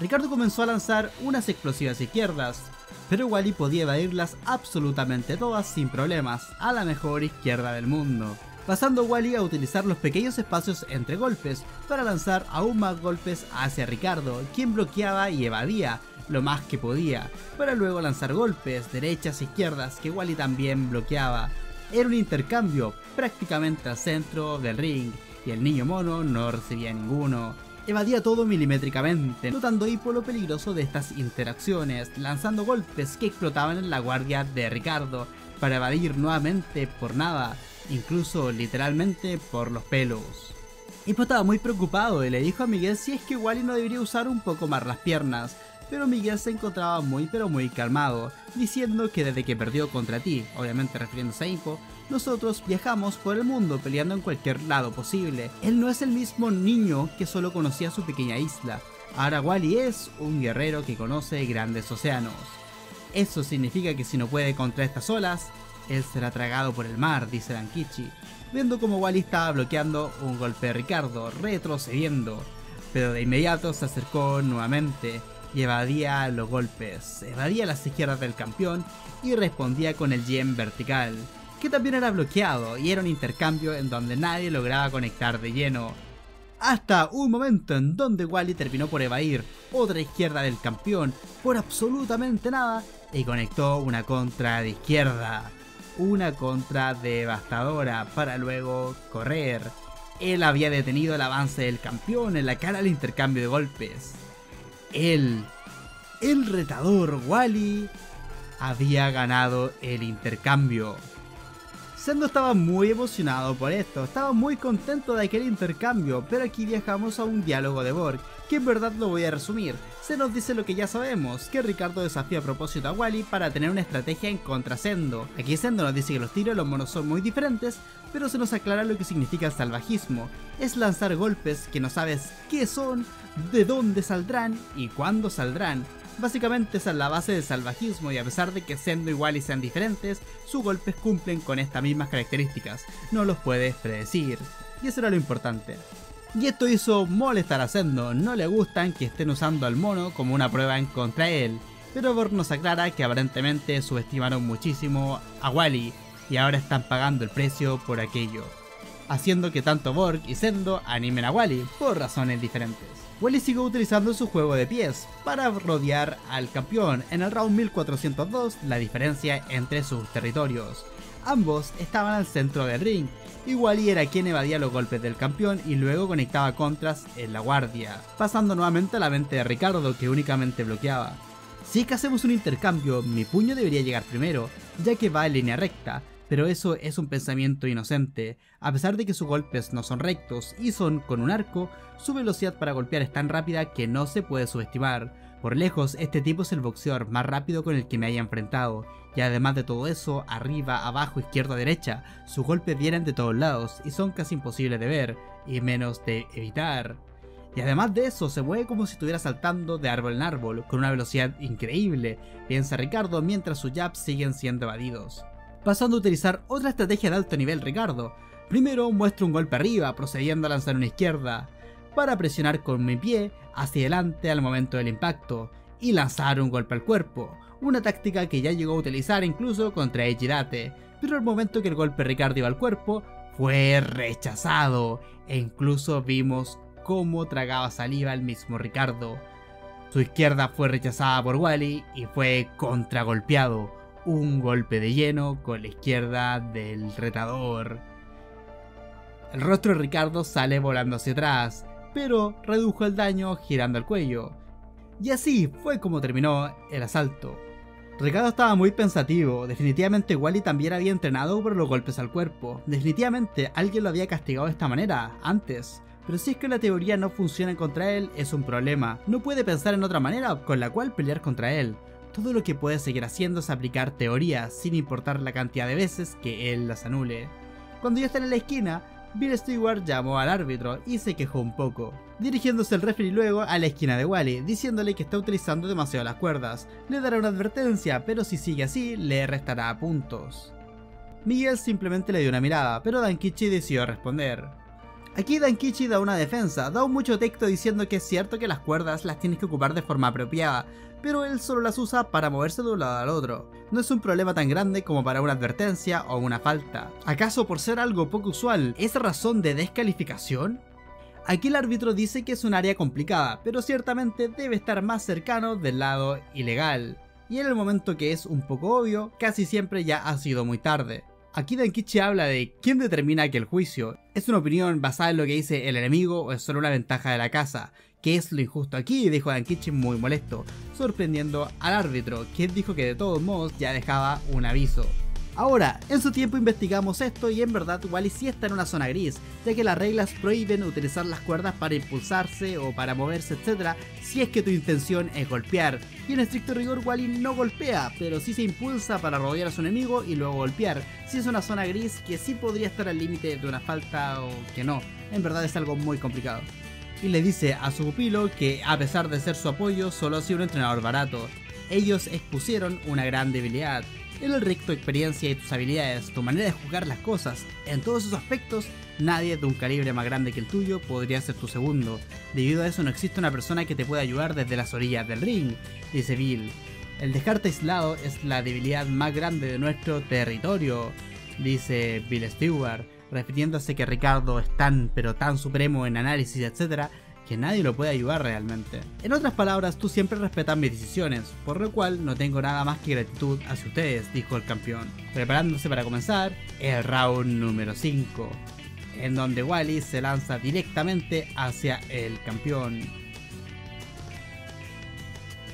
Ricardo comenzó a lanzar unas explosivas izquierdas, pero Wally podía evadirlas absolutamente todas sin problemas, a la mejor izquierda del mundo, pasando Wally a utilizar los pequeños espacios entre golpes para lanzar aún más golpes hacia Ricardo, quien bloqueaba y evadía lo más que podía, para luego lanzar golpes derechas e izquierdas que Wally también bloqueaba. Era un intercambio prácticamente al centro del ring, y el niño mono no recibía ninguno. Evadía todo milimétricamente, notando por lo peligroso de estas interacciones, lanzando golpes que explotaban en la guardia de Ricardo, para evadir nuevamente por nada, incluso literalmente por los pelos. Hippo estaba muy preocupado y le dijo a Miguel si es que Wally no debería usar un poco más las piernas, pero Miguel se encontraba muy pero muy calmado, diciendo que desde que perdió contra ti, obviamente refiriéndose a Hippo, nosotros viajamos por el mundo peleando en cualquier lado posible. Él no es el mismo niño que solo conocía su pequeña isla. Ahora Wally es un guerrero que conoce grandes océanos. Eso significa que si no puede contra estas olas, él será tragado por el mar, dice Dankichi, viendo como Wally estaba bloqueando un golpe de Ricardo, retrocediendo, pero de inmediato se acercó nuevamente y evadía los golpes, evadía las izquierdas del campeón y respondía con el Yen vertical, que también era bloqueado, y era un intercambio en donde nadie lograba conectar de lleno. Hasta un momento en donde Wally terminó por evadir otra izquierda del campeón por absolutamente nada y conectó una contra de izquierda, una contra devastadora para luego correr. Él había detenido el avance del campeón en la cara del intercambio de golpes. Él, el retador Wally, había ganado el intercambio. Sendo estaba muy emocionado por esto, estaba muy contento de aquel intercambio, pero aquí viajamos a un diálogo de Borg, que en verdad lo voy a resumir. Se nos dice lo que ya sabemos, que Ricardo desafía a propósito a Wally para tener una estrategia en contra Sendo. Aquí Sendo nos dice que los tiros de los monos son muy diferentes, pero se nos aclara lo que significa el salvajismo. Es lanzar golpes que no sabes qué son, de dónde saldrán y cuándo saldrán. Básicamente esa es la base del salvajismo, y a pesar de que Sendo y Wally sean diferentes, sus golpes cumplen con estas mismas características, no los puedes predecir, y eso era lo importante. Y esto hizo molestar a Sendo, no le gustan que estén usando al mono como una prueba en contra de él, pero Borg nos aclara que aparentemente subestimaron muchísimo a Wally, y ahora están pagando el precio por aquello, haciendo que tanto Borg y Sendo animen a Wally por razones diferentes. Wally siguió utilizando su juego de pies para rodear al campeón en el round 1402, la diferencia entre sus territorios. Ambos estaban al centro del ring, y Wally era quien evadía los golpes del campeón y luego conectaba contras en la guardia, pasando nuevamente a la mente de Ricardo, que únicamente bloqueaba. Si es que hacemos un intercambio, mi puño debería llegar primero, ya que va en línea recta, Pero eso es un pensamiento inocente. A pesar de que sus golpes no son rectos y son con un arco, su velocidad para golpear es tan rápida que no se puede subestimar. Por lejos, este tipo es el boxeador más rápido con el que me haya enfrentado, y además de todo eso, arriba, abajo, izquierda, derecha, sus golpes vienen de todos lados y son casi imposibles de ver, y menos de evitar. Y además de eso, se mueve como si estuviera saltando de árbol en árbol, con una velocidad increíble, piensa Ricardo mientras sus jabs siguen siendo evadidos. Pasando a utilizar otra estrategia de alto nivel Ricardo. Primero muestra un golpe arriba, procediendo a lanzar una izquierda, para presionar con mi pie hacia adelante al momento del impacto, y lanzar un golpe al cuerpo, una táctica que ya llegó a utilizar incluso contra Echidate, pero al momento que el golpe Ricardo iba al cuerpo, fue rechazado, e incluso vimos cómo tragaba saliva el mismo Ricardo. Su izquierda fue rechazada por Wally y fue contragolpeado, un golpe de lleno con la izquierda del retador. El rostro de Ricardo sale volando hacia atrás, pero redujo el daño girando el cuello. Y así fue como terminó el asalto. Ricardo estaba muy pensativo, definitivamente Wally también había entrenado por los golpes al cuerpo, definitivamente alguien lo había castigado de esta manera, antes. Pero si es que la teoría no funciona contra él, es un problema, no puede pensar en otra manera con la cual pelear contra él. Todo lo que puede seguir haciendo es aplicar teorías, sin importar la cantidad de veces que él las anule. Cuando ya están en la esquina, Bill Stewart llamó al árbitro y se quejó un poco, dirigiéndose el referee luego a la esquina de Wally, diciéndole que está utilizando demasiado las cuerdas. Le dará una advertencia, pero si sigue así, le restará puntos. Miguel simplemente le dio una mirada, pero Dankichi decidió responder. Aquí Dankichi da una defensa, da un mucho texto diciendo que es cierto que las cuerdas las tienes que ocupar de forma apropiada, pero él solo las usa para moverse de un lado al otro. No es un problema tan grande como para una advertencia o una falta. ¿Acaso por ser algo poco usual es razón de descalificación? Aquí el árbitro dice que es un área complicada, pero ciertamente debe estar más cercano del lado ilegal. Y en el momento que es un poco obvio, casi siempre ya ha sido muy tarde. Aquí Dankichi habla de quién determina que el juicio es una opinión basada en lo que dice el enemigo o es solo una ventaja de la casa. ¿Qué es lo injusto aquí?, dijo Dankichi muy molesto, sorprendiendo al árbitro, quien dijo que de todos modos ya dejaba un aviso. Ahora, en su tiempo investigamos esto y en verdad Wally sí está en una zona gris, ya que las reglas prohíben utilizar las cuerdas para impulsarse o para moverse, etc. si es que tu intención es golpear. Y en estricto rigor Wally no golpea, pero sí se impulsa para rodear a su enemigo y luego golpear. Sí es una zona gris que sí podría estar al límite de una falta o que no, en verdad es algo muy complicado. Y le dice a su pupilo que a pesar de ser su apoyo solo ha sido un entrenador barato. Ellos expusieron una gran debilidad. En el ring tu experiencia y tus habilidades, tu manera de jugar las cosas, en todos esos aspectos, nadie de un calibre más grande que el tuyo podría ser tu segundo. Debido a eso no existe una persona que te pueda ayudar desde las orillas del ring, dice Bill. El dejarte aislado es la debilidad más grande de nuestro territorio, dice Bill Stewart, refiriéndose que Ricardo es tan pero tan supremo en análisis, etc., que nadie lo puede ayudar realmente. En otras palabras, tú siempre respetas mis decisiones, por lo cual no tengo nada más que gratitud hacia ustedes, dijo el campeón, preparándose para comenzar el round número 5, en donde Wally se lanza directamente hacia el campeón.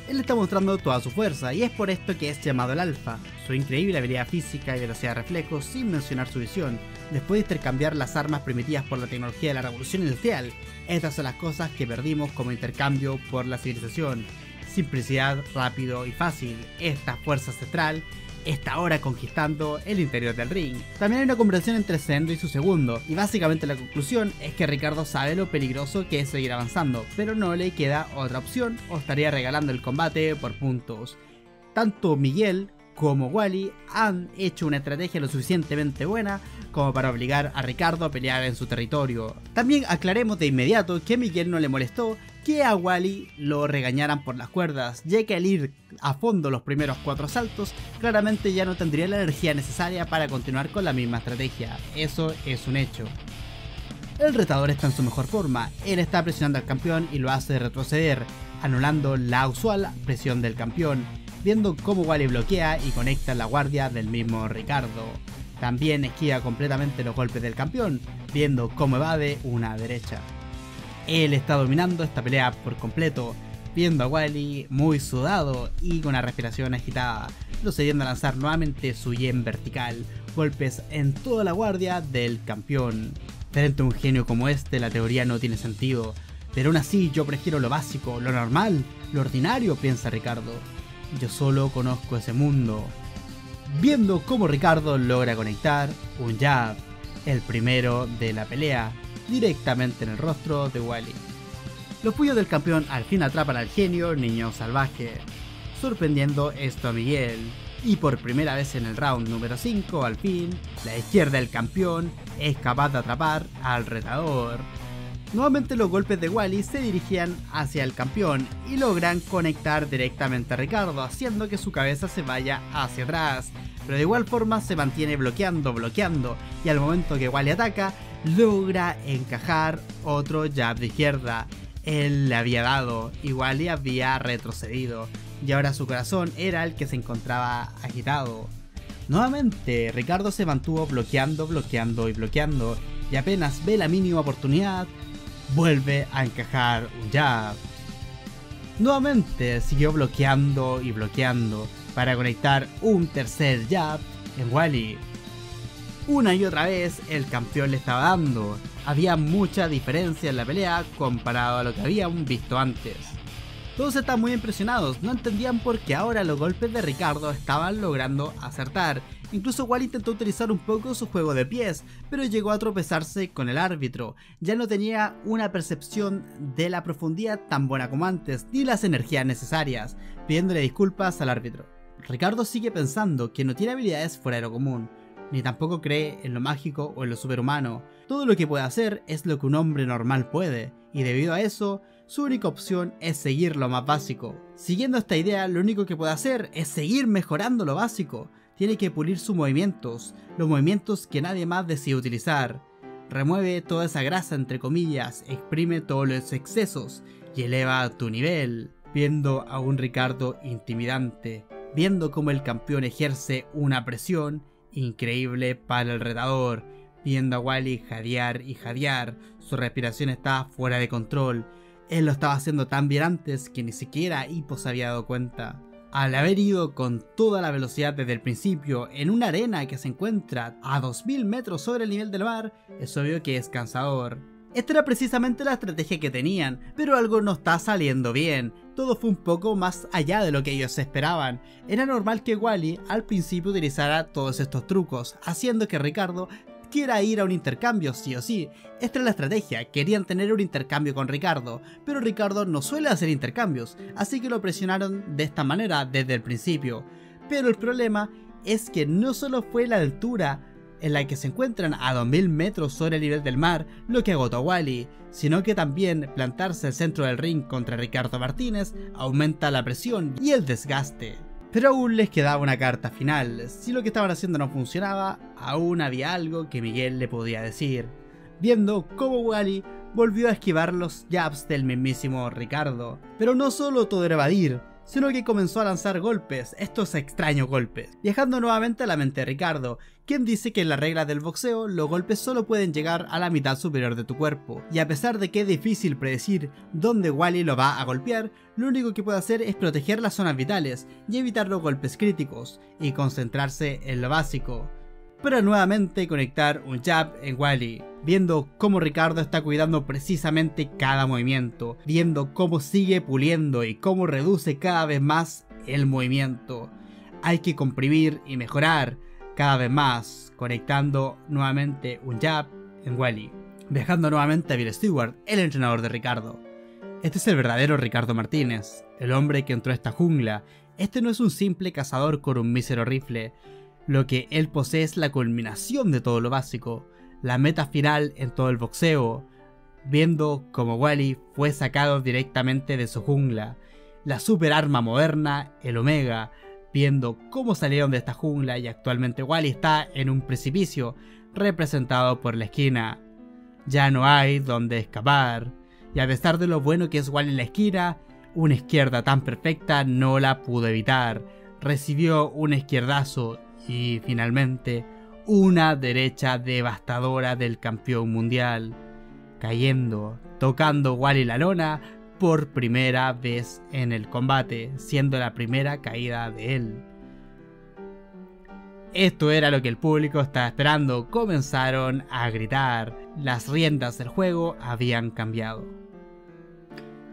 Él está mostrando toda su fuerza y es por esto que es llamado el Alfa, su increíble habilidad física y velocidad de reflejo sin mencionar su visión, después de intercambiar las armas permitidas por la tecnología de la revolución industrial. Estas son las cosas que perdimos como intercambio por la civilización. Simplicidad, rápido y fácil, esta fuerza ancestral está ahora conquistando el interior del ring. También hay una conversación entre Sendo y su segundo, y básicamente la conclusión es que Ricardo sabe lo peligroso que es seguir avanzando, pero no le queda otra opción o estaría regalando el combate por puntos. Tanto Miguel como Wally han hecho una estrategia lo suficientemente buena como para obligar a Ricardo a pelear en su territorio. También aclaremos de inmediato que a Miguel no le molestó que a Wally lo regañaran por las cuerdas, ya que al ir a fondo los primeros 4 saltos, claramente ya no tendría la energía necesaria para continuar con la misma estrategia. Eso es un hecho. El retador está en su mejor forma, él está presionando al campeón y lo hace retroceder, anulando la usual presión del campeón, viendo cómo Wally bloquea y conecta la guardia del mismo Ricardo. También esquiva completamente los golpes del campeón, viendo cómo evade una derecha. Él está dominando esta pelea por completo, viendo a Wally muy sudado y con la respiración agitada, procediendo a lanzar nuevamente su yen vertical, golpes en toda la guardia del campeón. Frente a un genio como este, la teoría no tiene sentido, pero aún así yo prefiero lo básico, lo normal, lo ordinario, piensa Ricardo. Yo solo conozco ese mundo. Viendo cómo Ricardo logra conectar un jab, el primero de la pelea, directamente en el rostro de Wally. Los puños del campeón al fin atrapan al genio niño salvaje, sorprendiendo esto a Miguel, y por primera vez en el round número 5, al fin, la izquierda del campeón es capaz de atrapar al retador. Nuevamente los golpes de Wally se dirigían hacia el campeón y logran conectar directamente a Ricardo, haciendo que su cabeza se vaya hacia atrás, pero de igual forma se mantiene bloqueando, y al momento que Wally ataca, logra encajar otro jab de izquierda. Él le había dado y Wally había retrocedido, y ahora su corazón era el que se encontraba agitado. Nuevamente Ricardo se mantuvo bloqueando, y apenas ve la mínima oportunidad, vuelve a encajar un jab. Nuevamente siguió bloqueando para conectar un tercer jab en Wally. Una y otra vez el campeón le estaba dando. Había mucha diferencia en la pelea comparado a lo que habían visto antes. Todos estaban muy impresionados, no entendían por qué ahora los golpes de Ricardo estaban logrando acertar. Incluso Wally intentó utilizar un poco su juego de pies, pero llegó a tropezarse con el árbitro. Ya no tenía una percepción de la profundidad tan buena como antes, ni las energías necesarias, pidiéndole disculpas al árbitro. Ricardo sigue pensando que no tiene habilidades fuera de lo común, ni tampoco cree en lo mágico o en lo superhumano. Todo lo que puede hacer es lo que un hombre normal puede, y debido a eso, su única opción es seguir lo más básico. Siguiendo esta idea, lo único que puede hacer es seguir mejorando lo básico. Tiene que pulir sus movimientos, los movimientos que nadie más decide utilizar. Remueve toda esa grasa entre comillas, exprime todos los excesos y eleva tu nivel. Viendo a un Ricardo intimidante, viendo cómo el campeón ejerce una presión increíble para el retador, viendo a Wally jadear y jadear, su respiración estaba fuera de control. Él lo estaba haciendo tan bien antes que ni siquiera Hippo se había dado cuenta. Al haber ido con toda la velocidad desde el principio en una arena que se encuentra a 2000 metros sobre el nivel del mar, es obvio que es cansador. Esta era precisamente la estrategia que tenían, pero algo no está saliendo bien. Todo fue un poco más allá de lo que ellos esperaban. Era normal que Wally al principio utilizara todos estos trucos, haciendo que Ricardo quiera ir a un intercambio sí o sí. Esta es la estrategia, querían tener un intercambio con Ricardo, pero Ricardo no suele hacer intercambios, así que lo presionaron de esta manera desde el principio. Pero el problema es que no solo fue la altura en la que se encuentran a 2000 metros sobre el nivel del mar lo que agotó a Wally, sino que también plantarse al centro del ring contra Ricardo Martínez aumenta la presión y el desgaste. Pero aún les quedaba una carta final. Si lo que estaban haciendo no funcionaba, aún había algo que Miguel le podía decir. Viendo cómo Wally volvió a esquivar los jabs del mismísimo Ricardo. Pero no solo todo era evadir, sino que comenzó a lanzar golpes, estos extraños golpes, viajando nuevamente a la mente de Ricardo, quien dice que en las reglas del boxeo los golpes solo pueden llegar a la mitad superior de tu cuerpo, y a pesar de que es difícil predecir dónde Wally lo va a golpear, lo único que puede hacer es proteger las zonas vitales y evitar los golpes críticos, y concentrarse en lo básico, para nuevamente conectar un jab en Wally, viendo cómo Ricardo está cuidando precisamente cada movimiento, viendo cómo sigue puliendo y cómo reduce cada vez más el movimiento. Hay que comprimir y mejorar cada vez más, conectando nuevamente un jab en Wally, viajando nuevamente a Bill Stewart, el entrenador de Ricardo. Este es el verdadero Ricardo Martínez, el hombre que entró a esta jungla. Este no es un simple cazador con un mísero rifle. Lo que él posee es la culminación de todo lo básico, la meta final en todo el boxeo, viendo cómo Wally fue sacado directamente de su jungla, la super arma moderna, el Omega, viendo cómo salieron de esta jungla y actualmente Wally está en un precipicio representado por la esquina. Ya no hay donde escapar, y a pesar de lo bueno que es Wally en la esquina, una izquierda tan perfecta no la pudo evitar, recibió un izquierdazo y finalmente una derecha devastadora del campeón mundial, cayendo, tocando Wally la lona por primera vez en el combate, siendo la primera caída de él. Esto era lo que el público estaba esperando, comenzaron a gritar, las riendas del juego habían cambiado.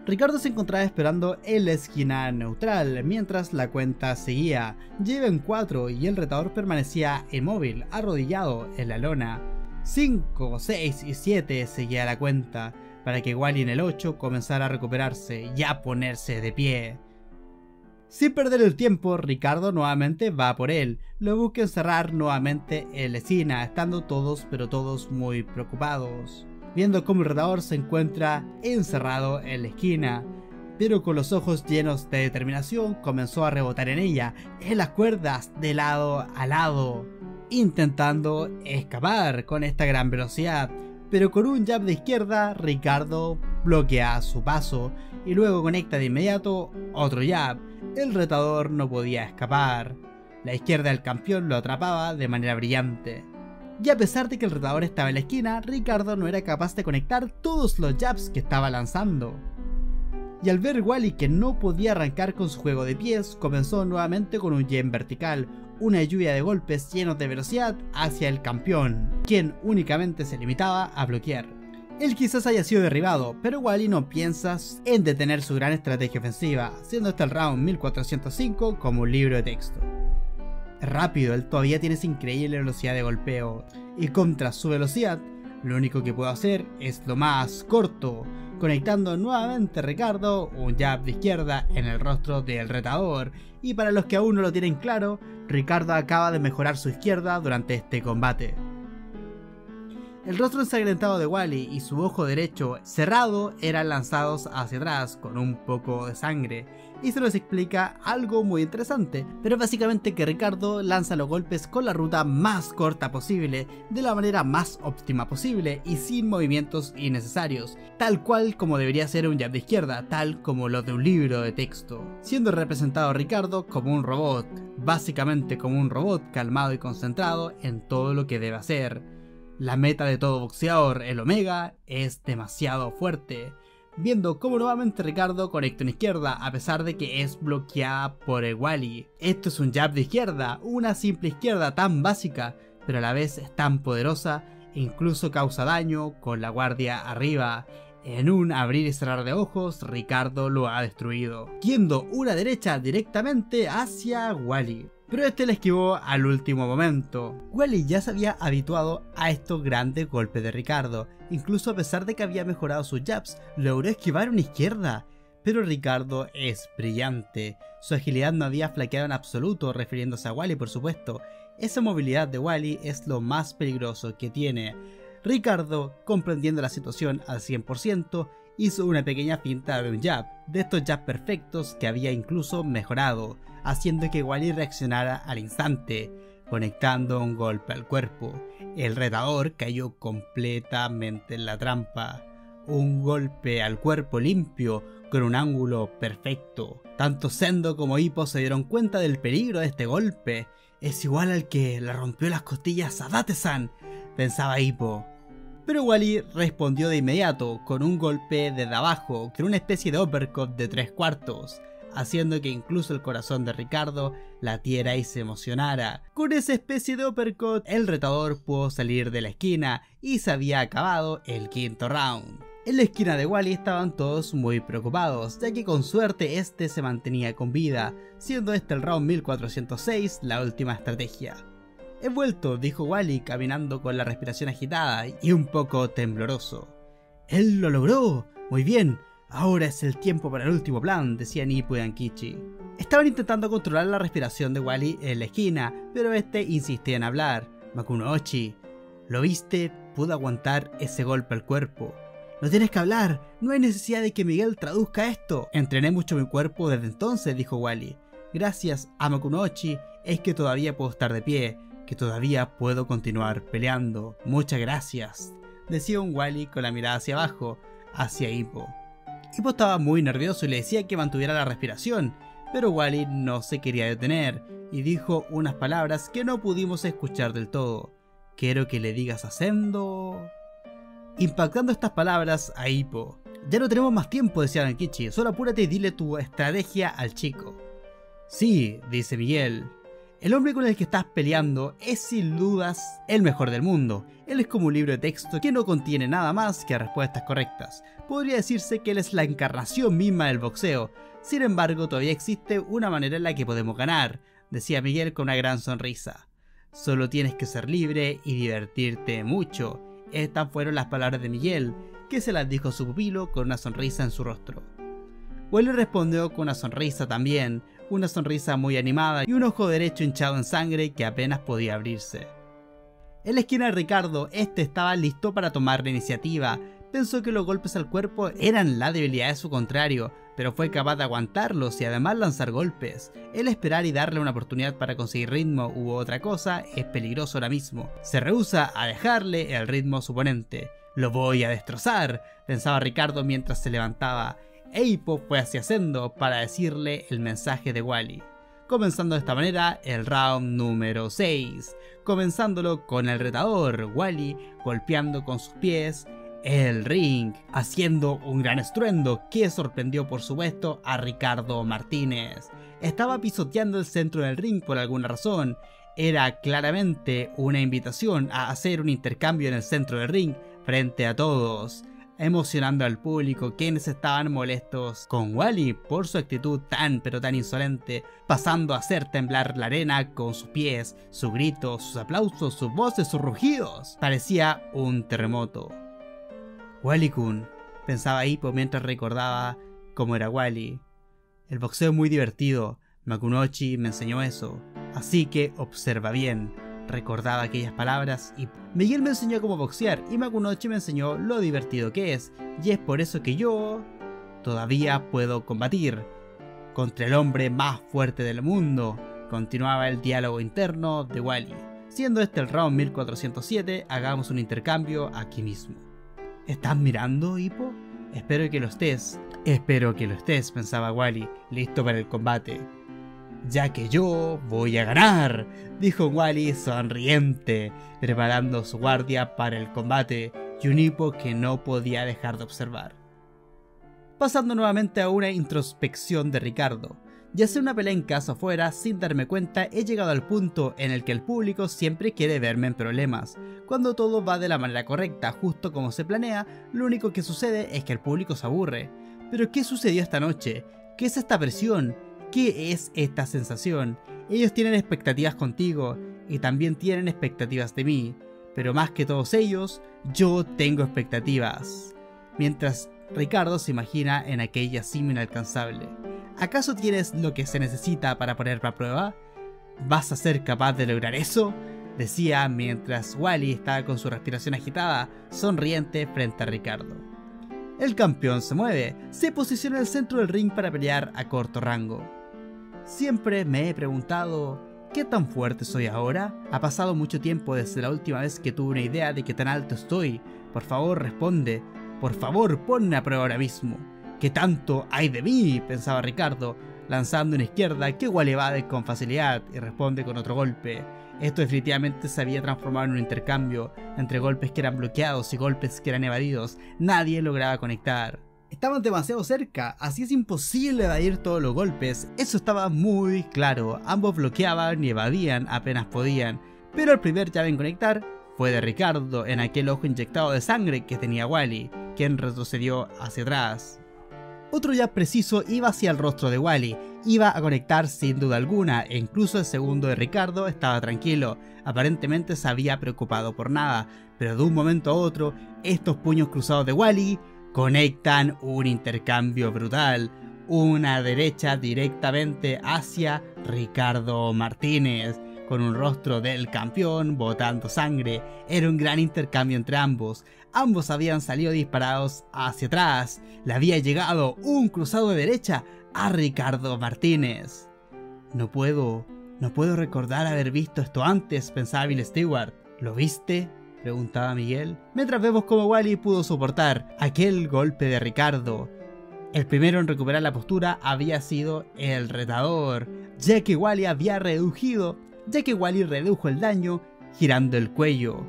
Ricardo se encontraba esperando en la esquina neutral, mientras la cuenta seguía, lleva en 4 y el retador permanecía inmóvil, arrodillado en la lona. 5, 6 y 7 seguía la cuenta, para que Wally en el 8 comenzara a recuperarse y a ponerse de pie. Sin perder el tiempo, Ricardo nuevamente va por él, lo busca encerrar nuevamente en la esquina, estando todos pero todos muy preocupados, viendo cómo el retador se encuentra encerrado en la esquina, pero con los ojos llenos de determinación comenzó a rebotar en ella, en las cuerdas de lado a lado, intentando escapar con esta gran velocidad, pero con un jab de izquierda Ricardo bloquea su paso y luego conecta de inmediato otro jab. El retador no podía escapar, la izquierda del campeón lo atrapaba de manera brillante. Y a pesar de que el retador estaba en la esquina, Ricardo no era capaz de conectar todos los jabs que estaba lanzando. Y al ver Wally que no podía arrancar con su juego de pies, comenzó nuevamente con un jab vertical, una lluvia de golpes llenos de velocidad hacia el campeón, quien únicamente se limitaba a bloquear. Él quizás haya sido derribado, pero Wally no piensa en detener su gran estrategia ofensiva, siendo este el round 1405 como un libro de texto. Rápido, él todavía tiene esa increíble velocidad de golpeo, y contra su velocidad, lo único que puedo hacer es lo más corto, conectando nuevamente a Ricardo un jab de izquierda en el rostro del retador, y para los que aún no lo tienen claro, Ricardo acaba de mejorar su izquierda durante este combate. El rostro ensangrentado de Wally y su ojo derecho cerrado eran lanzados hacia atrás con un poco de sangre, y se nos explica algo muy interesante, pero básicamente que Ricardo lanza los golpes con la ruta más corta posible, de la manera más óptima posible y sin movimientos innecesarios, tal cual como debería ser un jab de izquierda, tal como lo de un libro de texto, siendo representado Ricardo como un robot, básicamente como un robot calmado y concentrado en todo lo que debe hacer. La meta de todo boxeador, el Omega, es demasiado fuerte, viendo cómo nuevamente Ricardo conecta una izquierda a pesar de que es bloqueada por el Wally. Esto es un jab de izquierda, una simple izquierda tan básica, pero a la vez es tan poderosa e incluso causa daño con la guardia arriba. En un abrir y cerrar de ojos, Ricardo lo ha destruido, yendo una derecha directamente hacia Wally. Pero este le esquivó al último momento. Wally ya se había habituado a estos grandes golpes de Ricardo, incluso a pesar de que había mejorado sus jabs, logró esquivar una izquierda. Pero Ricardo es brillante, su agilidad no había flaqueado en absoluto, refiriéndose a Wally por supuesto. Esa movilidad de Wally es lo más peligroso que tiene. Ricardo, comprendiendo la situación al 100%, hizo una pequeña finta de un jab, de estos jabs perfectos que había incluso mejorado, haciendo que Wally reaccionara al instante, conectando un golpe al cuerpo. El retador cayó completamente en la trampa. Un golpe al cuerpo limpio con un ángulo perfecto. Tanto Sendo como Hippo se dieron cuenta del peligro de este golpe. Es igual al que le rompió las costillas a Date-san, pensaba Hippo. Pero Wally respondió de inmediato con un golpe desde abajo, con una especie de uppercut de 3/4, haciendo que incluso el corazón de Ricardo latiera y se emocionara. Con esa especie de uppercut, el retador pudo salir de la esquina y se había acabado el quinto round. En la esquina de Wally estaban todos muy preocupados, ya que con suerte este se mantenía con vida, siendo este el round 1406 la última estrategia. He vuelto, dijo Wally caminando con la respiración agitada y un poco tembloroso. ¡Él lo logró! ¡Muy bien! Ahora es el tiempo para el último plan, decían Hippo y Ankichi. Estaban intentando controlar la respiración de Wally en la esquina, pero este insistía en hablar. Makuno-ochi, ¿lo viste? Pudo aguantar ese golpe al cuerpo. No tienes que hablar, no hay necesidad de que Miguel traduzca esto. Entrené mucho mi cuerpo desde entonces, dijo Wally. Gracias a Makuno-ochi es que todavía puedo estar de pie, que todavía puedo continuar peleando. Muchas gracias, decía un Wally con la mirada hacia abajo, hacia Hippo. Hippo estaba muy nervioso y le decía que mantuviera la respiración, pero Wally no se quería detener y dijo unas palabras que no pudimos escuchar del todo. Quiero que le digas a Sendo... Impactando estas palabras a Hippo. Ya no tenemos más tiempo, decía Dankichi, solo apúrate y dile tu estrategia al chico. Sí, dice Miguel. El hombre con el que estás peleando es sin dudas el mejor del mundo. Él es como un libro de texto que no contiene nada más que respuestas correctas. Podría decirse que él es la encarnación misma del boxeo. Sin embargo, todavía existe una manera en la que podemos ganar, decía Miguel con una gran sonrisa. Solo tienes que ser libre y divertirte mucho. Estas fueron las palabras de Miguel, que se las dijo a su pupilo con una sonrisa en su rostro. Wally respondió con una sonrisa también, una sonrisa muy animada y un ojo derecho hinchado en sangre que apenas podía abrirse. En la esquina de Ricardo, este estaba listo para tomar la iniciativa. Pensó que los golpes al cuerpo eran la debilidad de su contrario, pero fue capaz de aguantarlos y además lanzar golpes. El esperar y darle una oportunidad para conseguir ritmo u otra cosa es peligroso ahora mismo. Se rehúsa a dejarle el ritmo a su oponente. Lo voy a destrozar, pensaba Ricardo mientras se levantaba. Hippo fue hacia Sendo para decirle el mensaje de Wally. Comenzando de esta manera el round número 6, comenzándolo con el retador, Wally golpeando con sus pies el ring, haciendo un gran estruendo que sorprendió por supuesto a Ricardo Martínez. Estaba pisoteando el centro del ring por alguna razón, era claramente una invitación a hacer un intercambio en el centro del ring frente a todos, emocionando al público, quienes estaban molestos con Wally por su actitud tan pero tan insolente, pasando a hacer temblar la arena con sus pies, sus gritos, sus aplausos, sus voces, sus rugidos. Parecía un terremoto. Wally-kun, pensaba Hippo mientras recordaba cómo era Wally. El boxeo es muy divertido, Makunochi me enseñó eso, así que observa bien. Recordaba aquellas palabras y Miguel me enseñó cómo boxear y Makunochi me enseñó lo divertido que es, y es por eso que yo todavía puedo combatir contra el hombre más fuerte del mundo. Continuaba el diálogo interno de Wally. Siendo este el round 1407, hagamos un intercambio aquí mismo. ¿Estás mirando, Hippo? Espero que lo estés, pensaba Wally, listo para el combate. Ya que yo voy a ganar, dijo Wally sonriente, preparando su guardia para el combate, y un Hippo que no podía dejar de observar. Pasando nuevamente a una introspección de Ricardo. Ya sea una pelea en casa o fuera, sin darme cuenta he llegado al punto en el que el público siempre quiere verme en problemas. Cuando todo va de la manera correcta, justo como se planea, lo único que sucede es que el público se aburre. ¿Pero qué sucedió esta noche? ¿Qué es esta presión? ¿Qué es esta sensación? Ellos tienen expectativas contigo y también tienen expectativas de mí, pero más que todos ellos, yo tengo expectativas. Mientras Ricardo se imagina en aquella cima inalcanzable. ¿Acaso tienes lo que se necesita para ponerme a prueba? ¿Vas a ser capaz de lograr eso? Decía mientras Wally estaba con su respiración agitada, sonriente frente a Ricardo. El campeón se mueve, se posiciona en el centro del ring para pelear a corto rango. Siempre me he preguntado, ¿qué tan fuerte soy ahora? Ha pasado mucho tiempo desde la última vez que tuve una idea de qué tan alto estoy. Por favor, responde. Por favor, ponme a prueba ahora mismo. ¿Qué tanto hay de mí?, pensaba Ricardo, lanzando una izquierda que Wally evade con facilidad y responde con otro golpe. Esto definitivamente se había transformado en un intercambio, entre golpes que eran bloqueados y golpes que eran evadidos. Nadie lograba conectar. Estaban demasiado cerca, así es imposible evadir todos los golpes, eso estaba muy claro. Ambos bloqueaban y evadían apenas podían, pero el primer llave en conectar fue de Ricardo en aquel ojo inyectado de sangre que tenía Wally, quien retrocedió hacia atrás. Otro jab preciso iba hacia el rostro de Wally, iba a conectar sin duda alguna, e incluso el segundo de Ricardo estaba tranquilo, aparentemente se había preocupado por nada, pero de un momento a otro, estos puños cruzados de Wally conectan un intercambio brutal, una derecha directamente hacia Ricardo Martínez, con un rostro del campeón botando sangre. Era un gran intercambio entre ambos. Ambos habían salido disparados hacia atrás. Le había llegado un cruzado de derecha a Ricardo Martínez. No puedo recordar haber visto esto antes, pensaba Bill Stewart. ¿Lo viste?, preguntaba Miguel, mientras vemos cómo Wally pudo soportar aquel golpe de Ricardo. El primero en recuperar la postura había sido el retador, ya que Wally redujo el daño girando el cuello.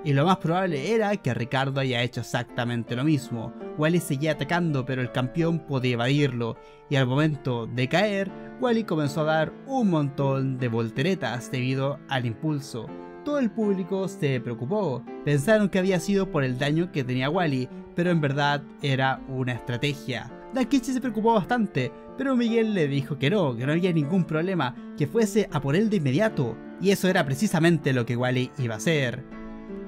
Y lo más probable era que Ricardo haya hecho exactamente lo mismo. Wally seguía atacando, pero el campeón podía evadirlo, y al momento de caer, Wally comenzó a dar un montón de volteretas debido al impulso. Todo el público se preocupó, pensaron que había sido por el daño que tenía Wally, pero en verdad era una estrategia. Dakichi se preocupó bastante, pero Miguel le dijo que no había ningún problema, que fuese a por él de inmediato, y eso era precisamente lo que Wally iba a hacer.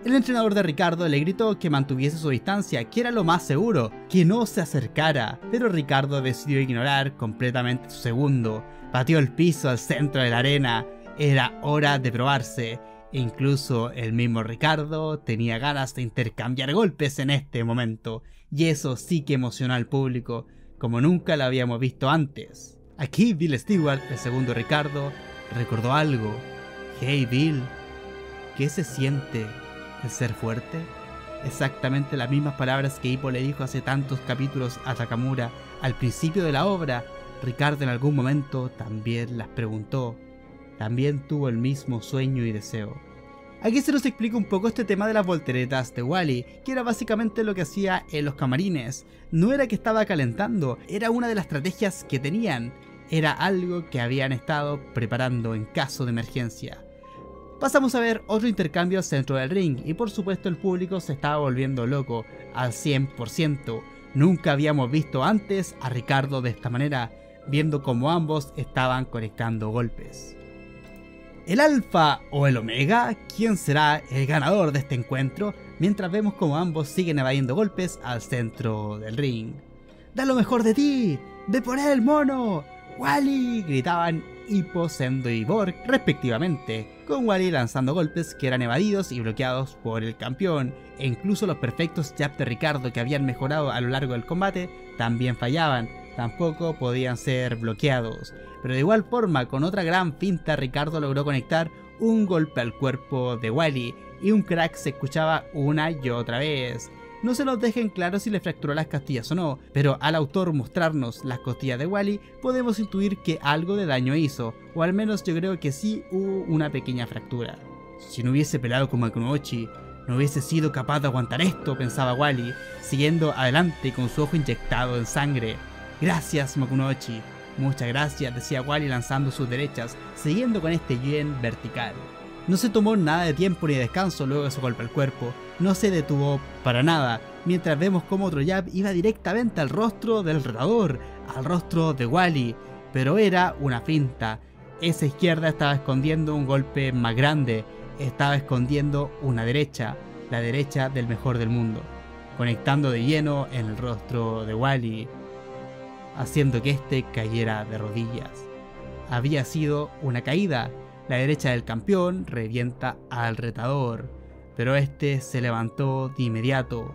El entrenador de Ricardo le gritó que mantuviese su distancia, que era lo más seguro, que no se acercara, pero Ricardo decidió ignorar completamente su segundo, pateó el piso al centro de la arena, era hora de probarse. E incluso el mismo Ricardo tenía ganas de intercambiar golpes en este momento, y eso sí que emocionó al público, como nunca lo habíamos visto antes. Aquí Bill Stewart, el segundo Ricardo, recordó algo. Hey Bill, ¿qué se siente el ser fuerte? Exactamente las mismas palabras que Hippo le dijo hace tantos capítulos a Takamura al principio de la obra. Ricardo en algún momento también las preguntó. También tuvo el mismo sueño y deseo. Aquí se nos explica un poco este tema de las volteretas de Wally, que era básicamente lo que hacía en los camarines. No era que estaba calentando, era una de las estrategias que tenían. Era algo que habían estado preparando en caso de emergencia. Pasamos a ver otro intercambio dentro del ring, y por supuesto el público se estaba volviendo loco al 100%. Nunca habíamos visto antes a Ricardo de esta manera, viendo cómo ambos estaban conectando golpes. ¿El Alfa o el Omega? ¿Quién será el ganador de este encuentro? Mientras vemos como ambos siguen evadiendo golpes al centro del ring. ¡Da lo mejor de ti! ¡Ve por él, mono! ¡Wally! Gritaban Hippo, Sendo y Borg respectivamente, con Wally lanzando golpes que eran evadidos y bloqueados por el campeón, e incluso los perfectos jabs de Ricardo que habían mejorado a lo largo del combate también fallaban, tampoco podían ser bloqueados. Pero de igual forma, con otra gran finta, Ricardo logró conectar un golpe al cuerpo de Wally, y un crack se escuchaba una y otra vez. No se nos deja en claro si le fracturó las costillas o no, pero al autor mostrarnos las costillas de Wally, podemos intuir que algo de daño hizo, o al menos yo creo que sí hubo una pequeña fractura. Si no hubiese peleado con Makunochi, no hubiese sido capaz de aguantar esto, pensaba Wally, siguiendo adelante con su ojo inyectado en sangre. Gracias, Makunochi. Muchas gracias, decía Wally lanzando sus derechas, siguiendo con este yen vertical. No se tomó nada de tiempo ni descanso luego de su golpe al cuerpo, no se detuvo para nada, mientras vemos como otro jab iba directamente al rostro del retador, al rostro de Wally, pero era una finta. Esa izquierda estaba escondiendo un golpe más grande, estaba escondiendo una derecha, la derecha del mejor del mundo, conectando de lleno en el rostro de Wally, haciendo que este cayera de rodillas. Había sido una caída. La derecha del campeón revienta al retador, pero este se levantó de inmediato.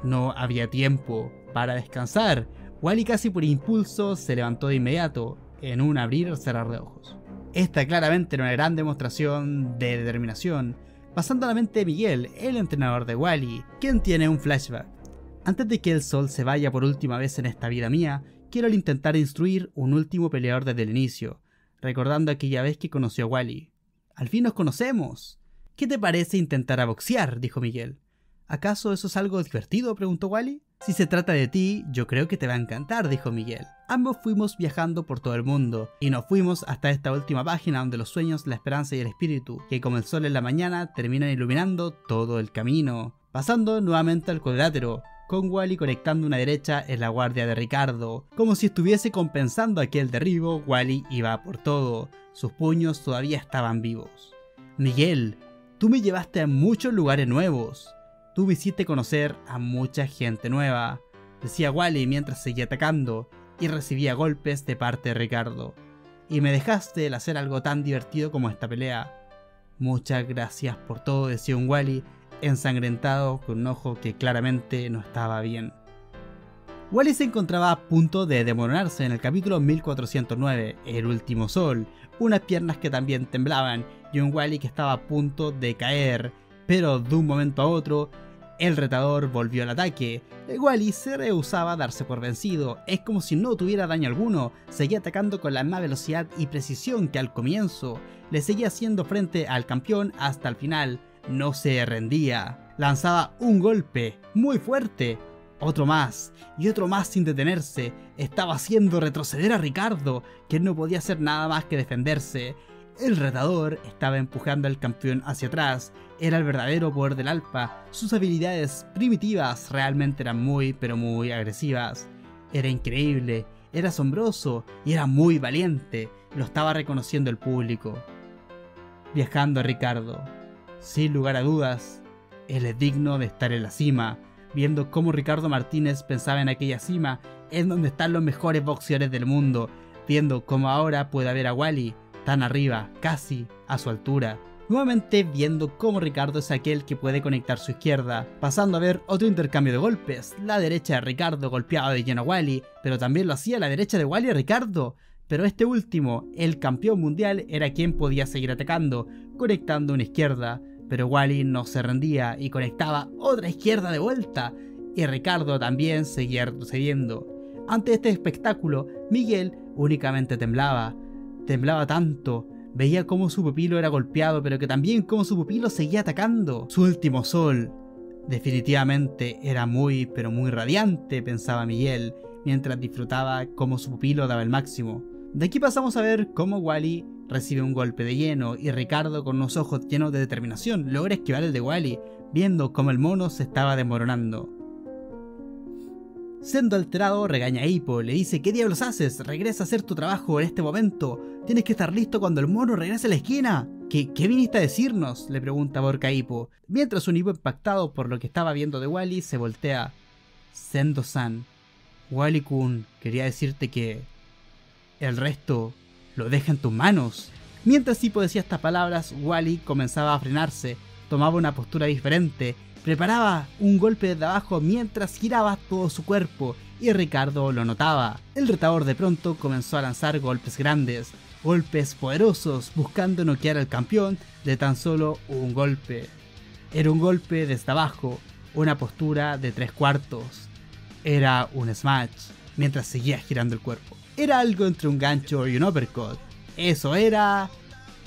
No había tiempo para descansar. Wally casi por impulso se levantó de inmediato, en un abrir o cerrar de ojos. Esta claramente era una gran demostración de determinación, pasando a la mente de Miguel, el entrenador de Wally, quien tiene un flashback. Antes de que el sol se vaya por última vez en esta vida mía, quiero intentar instruir un último peleador desde el inicio, recordando aquella vez que conoció a Wally. ¡Al fin nos conocemos! ¿Qué te parece intentar a boxear?, dijo Miguel. ¿Acaso eso es algo divertido?, preguntó Wally. Si se trata de ti, yo creo que te va a encantar, dijo Miguel. Ambos fuimos viajando por todo el mundo, y nos fuimos hasta esta última página donde los sueños, la esperanza y el espíritu, que como el sol en la mañana, terminan iluminando todo el camino. Pasando nuevamente al cuadrilátero, con Wally conectando una derecha en la guardia de Ricardo. Como si estuviese compensando aquel derribo, Wally iba por todo. Sus puños todavía estaban vivos. Miguel, tú me llevaste a muchos lugares nuevos. Tú me hiciste conocer a mucha gente nueva, decía Wally mientras seguía atacando y recibía golpes de parte de Ricardo. Y me dejaste el hacer algo tan divertido como esta pelea. Muchas gracias por todo, decía un Wally ensangrentado con un ojo que claramente no estaba bien. Wally se encontraba a punto de desmoronarse en el capítulo 1409, El último sol, unas piernas que también temblaban y un Wally que estaba a punto de caer, pero de un momento a otro El retador volvió al ataque. Wally se rehusaba a darse por vencido, es como si no tuviera daño alguno, seguía atacando con la misma velocidad y precisión que al comienzo, le seguía haciendo frente al campeón hasta el final, no se rendía. Lanzaba un golpe muy fuerte, otro más y otro más sin detenerse, estaba haciendo retroceder a Ricardo, que no podía hacer nada más que defenderse. El retador estaba empujando al campeón hacia atrás, era el verdadero poder del Alpha, sus habilidades primitivas realmente eran muy pero muy agresivas. Era increíble, era asombroso y era muy valiente, lo estaba reconociendo el público. Viajando a Ricardo, sin lugar a dudas, él es digno de estar en la cima, viendo cómo Ricardo Martínez pensaba en aquella cima, en donde están los mejores boxeadores del mundo, viendo cómo ahora puede ver a Wally tan arriba, casi a su altura. Nuevamente viendo cómo Ricardo es aquel que puede conectar su izquierda, pasando a ver otro intercambio de golpes. La derecha de Ricardo golpeaba de lleno a Wally, pero también lo hacía la derecha de Wally a Ricardo. Pero este último, el campeón mundial, era quien podía seguir atacando, conectando una izquierda. Pero Wally no se rendía y conectaba otra izquierda de vuelta. Y Ricardo también seguía retrocediendo. Ante este espectáculo, Miguel únicamente temblaba. Temblaba tanto, veía cómo su pupilo era golpeado, pero que también cómo su pupilo seguía atacando. Su último sol definitivamente era muy pero muy radiante, pensaba Miguel, mientras disfrutaba cómo su pupilo daba el máximo. De aquí pasamos a ver cómo Wally recibe un golpe de lleno y Ricardo, con unos ojos llenos de determinación, logra esquivar el de Wally, viendo cómo el mono se estaba desmoronando. Siendo alterado, regaña a Hippo, le dice: ¿qué diablos haces? Regresa a hacer tu trabajo en este momento. Tienes que estar listo cuando el mono regrese a la esquina. ¿Qué viniste a decirnos?, le pregunta Borca a Hippo, mientras un Hippo, impactado por lo que estaba viendo de Wally, se voltea. Sendo-san, Wally-kun quería decirte que el resto lo deja en tus manos. Mientras Hippo decía estas palabras, Wally comenzaba a frenarse, tomaba una postura diferente, preparaba un golpe desde abajo mientras giraba todo su cuerpo, y Ricardo lo notaba. El retador de pronto comenzó a lanzar golpes grandes, golpes poderosos, buscando noquear al campeón de tan solo un golpe. Era un golpe desde abajo, una postura de 3/4. Era un smash, mientras seguía girando el cuerpo. Era algo entre un gancho y un uppercut. Eso era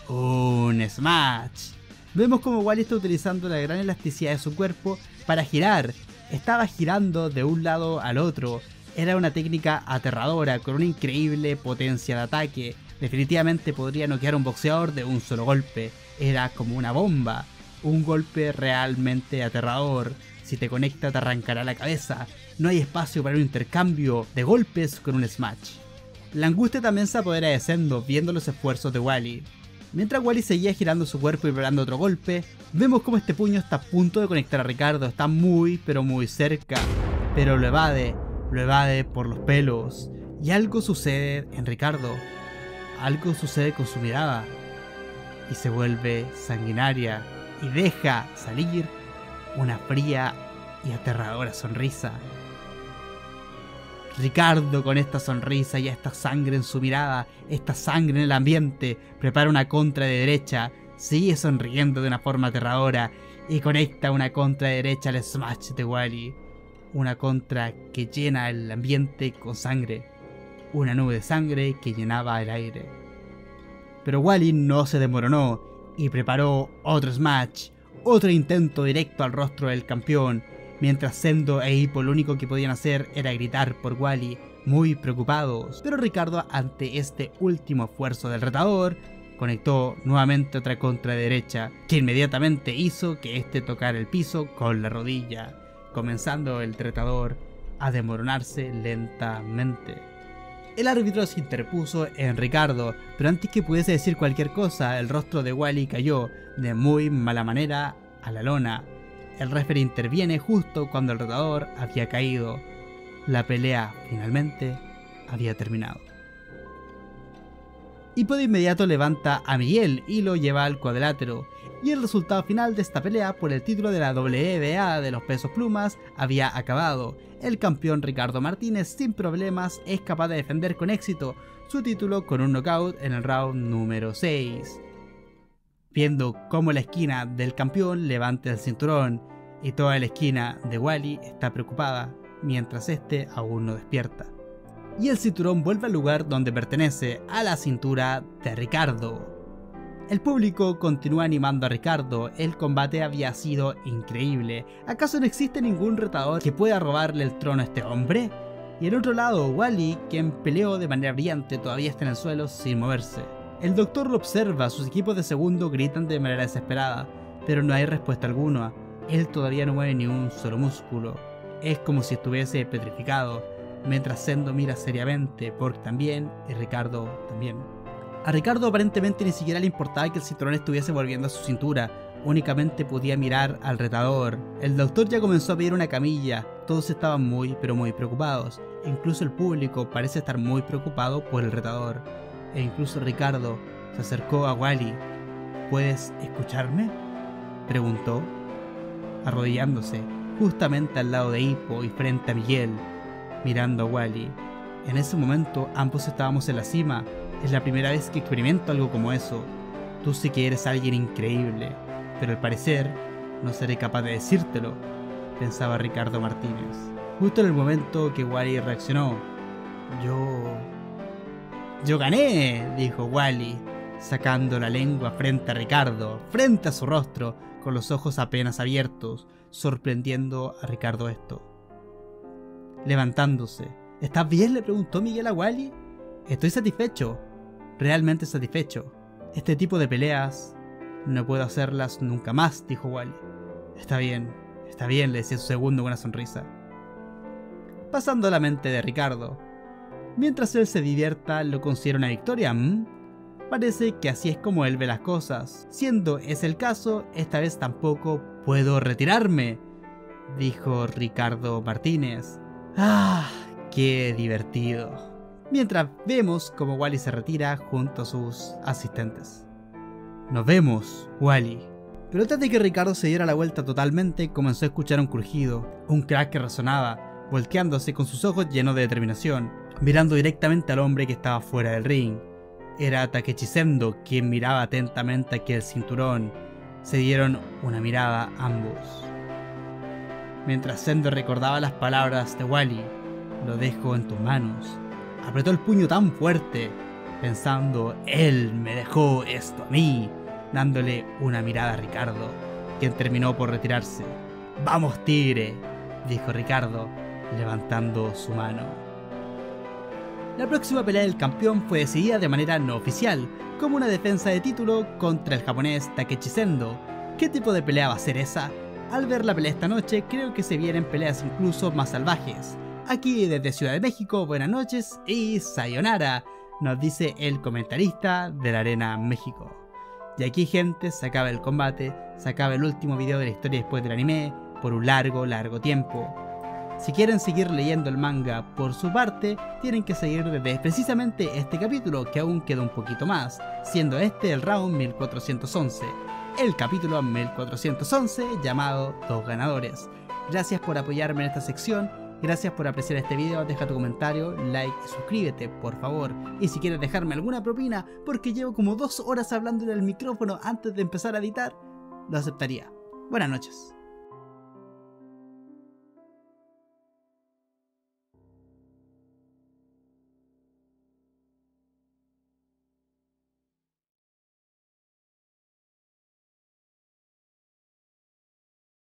un smash. Vemos como Wally está utilizando la gran elasticidad de su cuerpo para girar. Estaba girando de un lado al otro. Era una técnica aterradora con una increíble potencia de ataque. Definitivamente podría noquear a un boxeador de un solo golpe. Era como una bomba. Un golpe realmente aterrador. Si te conecta te arrancará la cabeza. No hay espacio para un intercambio de golpes con un smash. La angustia también se apodera de Sendo viendo los esfuerzos de Wally. Mientras Wally seguía girando su cuerpo y preparando otro golpe, vemos como este puño está a punto de conectar a Ricardo, está muy pero muy cerca, pero lo evade por los pelos, y algo sucede en Ricardo, algo sucede con su mirada, y se vuelve sanguinaria, y deja salir una fría y aterradora sonrisa. Ricardo, con esta sonrisa y esta sangre en su mirada, esta sangre en el ambiente, prepara una contra de derecha, sigue sonriendo de una forma aterradora y conecta una contra de derecha al smash de Wally. Una contra que llena el ambiente con sangre, una nube de sangre que llenaba el aire. Pero Wally no se desmoronó y preparó otro smash, otro intento directo al rostro del campeón. Mientras Sendo e Hippo lo único que podían hacer era gritar por Wally, muy preocupados. Pero Ricardo, ante este último esfuerzo del retador, conectó nuevamente otra contra derecha, que inmediatamente hizo que este tocara el piso con la rodilla, comenzando el retador a desmoronarse lentamente. El árbitro se interpuso en Ricardo, pero antes que pudiese decir cualquier cosa, el rostro de Wally cayó de muy mala manera a la lona. El referee interviene justo cuando el retador había caído. La pelea finalmente había terminado. Hippo de inmediato levanta a Miguel y lo lleva al cuadrilátero, y el resultado final de esta pelea por el título de la WBA de los pesos plumas había acabado. El campeón Ricardo Martínez sin problemas es capaz de defender con éxito su título con un knockout en el round número 6. Viendo cómo la esquina del campeón levanta el cinturón y toda la esquina de Wally está preocupada, mientras este aún no despierta. Y el cinturón vuelve al lugar donde pertenece, a la cintura de Ricardo. El público continúa animando a Ricardo, el combate había sido increíble. ¿Acaso no existe ningún retador que pueda robarle el trono a este hombre? Y en otro lado, Wally, quien peleó de manera brillante, todavía está en el suelo sin moverse. El doctor lo observa, sus equipos de segundo gritan de manera desesperada, pero no hay respuesta alguna. Él todavía no mueve ni un solo músculo. Es como si estuviese petrificado, mientras Sendo mira seriamente, Pork también y Ricardo también. A Ricardo aparentemente ni siquiera le importaba que el cinturón estuviese volviendo a su cintura, únicamente podía mirar al retador. El doctor ya comenzó a pedir una camilla, todos estaban muy pero muy preocupados, incluso el público parece estar muy preocupado por el retador. E incluso Ricardo se acercó a Wally. ¿Puedes escucharme?, preguntó, arrodillándose justamente al lado de Hippo y frente a Miguel, mirando a Wally. En ese momento ambos estábamos en la cima. Es la primera vez que experimento algo como eso. Tú sí que eres alguien increíble, pero al parecer no seré capaz de decírtelo, pensaba Ricardo Martínez. Justo en el momento que Wally reaccionó. Yo gané, dijo Wally, sacando la lengua frente a Ricardo, frente a su rostro, con los ojos apenas abiertos, sorprendiendo a Ricardo esto. Levantándose. ¿Estás bien?, le preguntó Miguel a Wally. Estoy satisfecho, realmente satisfecho. Este tipo de peleas no puedo hacerlas nunca más, dijo Wally. Está bien, le decía su segundo con una sonrisa. Pasando a la mente de Ricardo. Mientras él se divierta, ¿lo considera una victoria? Parece que así es como él ve las cosas. Siendo ese el caso, esta vez tampoco puedo retirarme, dijo Ricardo Martínez. ¡Ah! ¡Qué divertido! Mientras vemos como Wally se retira junto a sus asistentes. Nos vemos, Wally. Pero antes de que Ricardo se diera la vuelta totalmente, comenzó a escuchar un crujido, un crack que resonaba, volteándose con sus ojos llenos de determinación, mirando directamente al hombre que estaba fuera del ring. Era Takeshi Sendo, quien miraba atentamente aquel cinturón. Se dieron una mirada ambos. Mientras Sendo recordaba las palabras de Wally, lo dejo en tus manos. Apretó el puño tan fuerte, pensando, él me dejó esto a mí, dándole una mirada a Ricardo, quien terminó por retirarse. ¡Vamos, tigre!, dijo Ricardo, levantando su mano. La próxima pelea del campeón fue decidida de manera no oficial, como una defensa de título contra el japonés Takeshi Sendo. ¿Qué tipo de pelea va a ser esa? Al ver la pelea esta noche, creo que se vienen peleas incluso más salvajes. Aquí desde Ciudad de México, buenas noches y sayonara, nos dice el comentarista de la Arena México. Y aquí, gente, se acaba el combate, se acaba el último video de la historia después del anime, por un largo tiempo. Si quieren seguir leyendo el manga por su parte, tienen que seguir desde precisamente este capítulo, que aún queda un poquito más, siendo este el round 1411, el capítulo 1411 llamado Dos Ganadores. Gracias por apoyarme en esta sección. Gracias por apreciar este video, deja tu comentario, like y suscríbete, por favor. Y si quieres dejarme alguna propina, porque llevo como 2 horas hablando en el micrófono antes de empezar a editar, lo aceptaría. Buenas noches.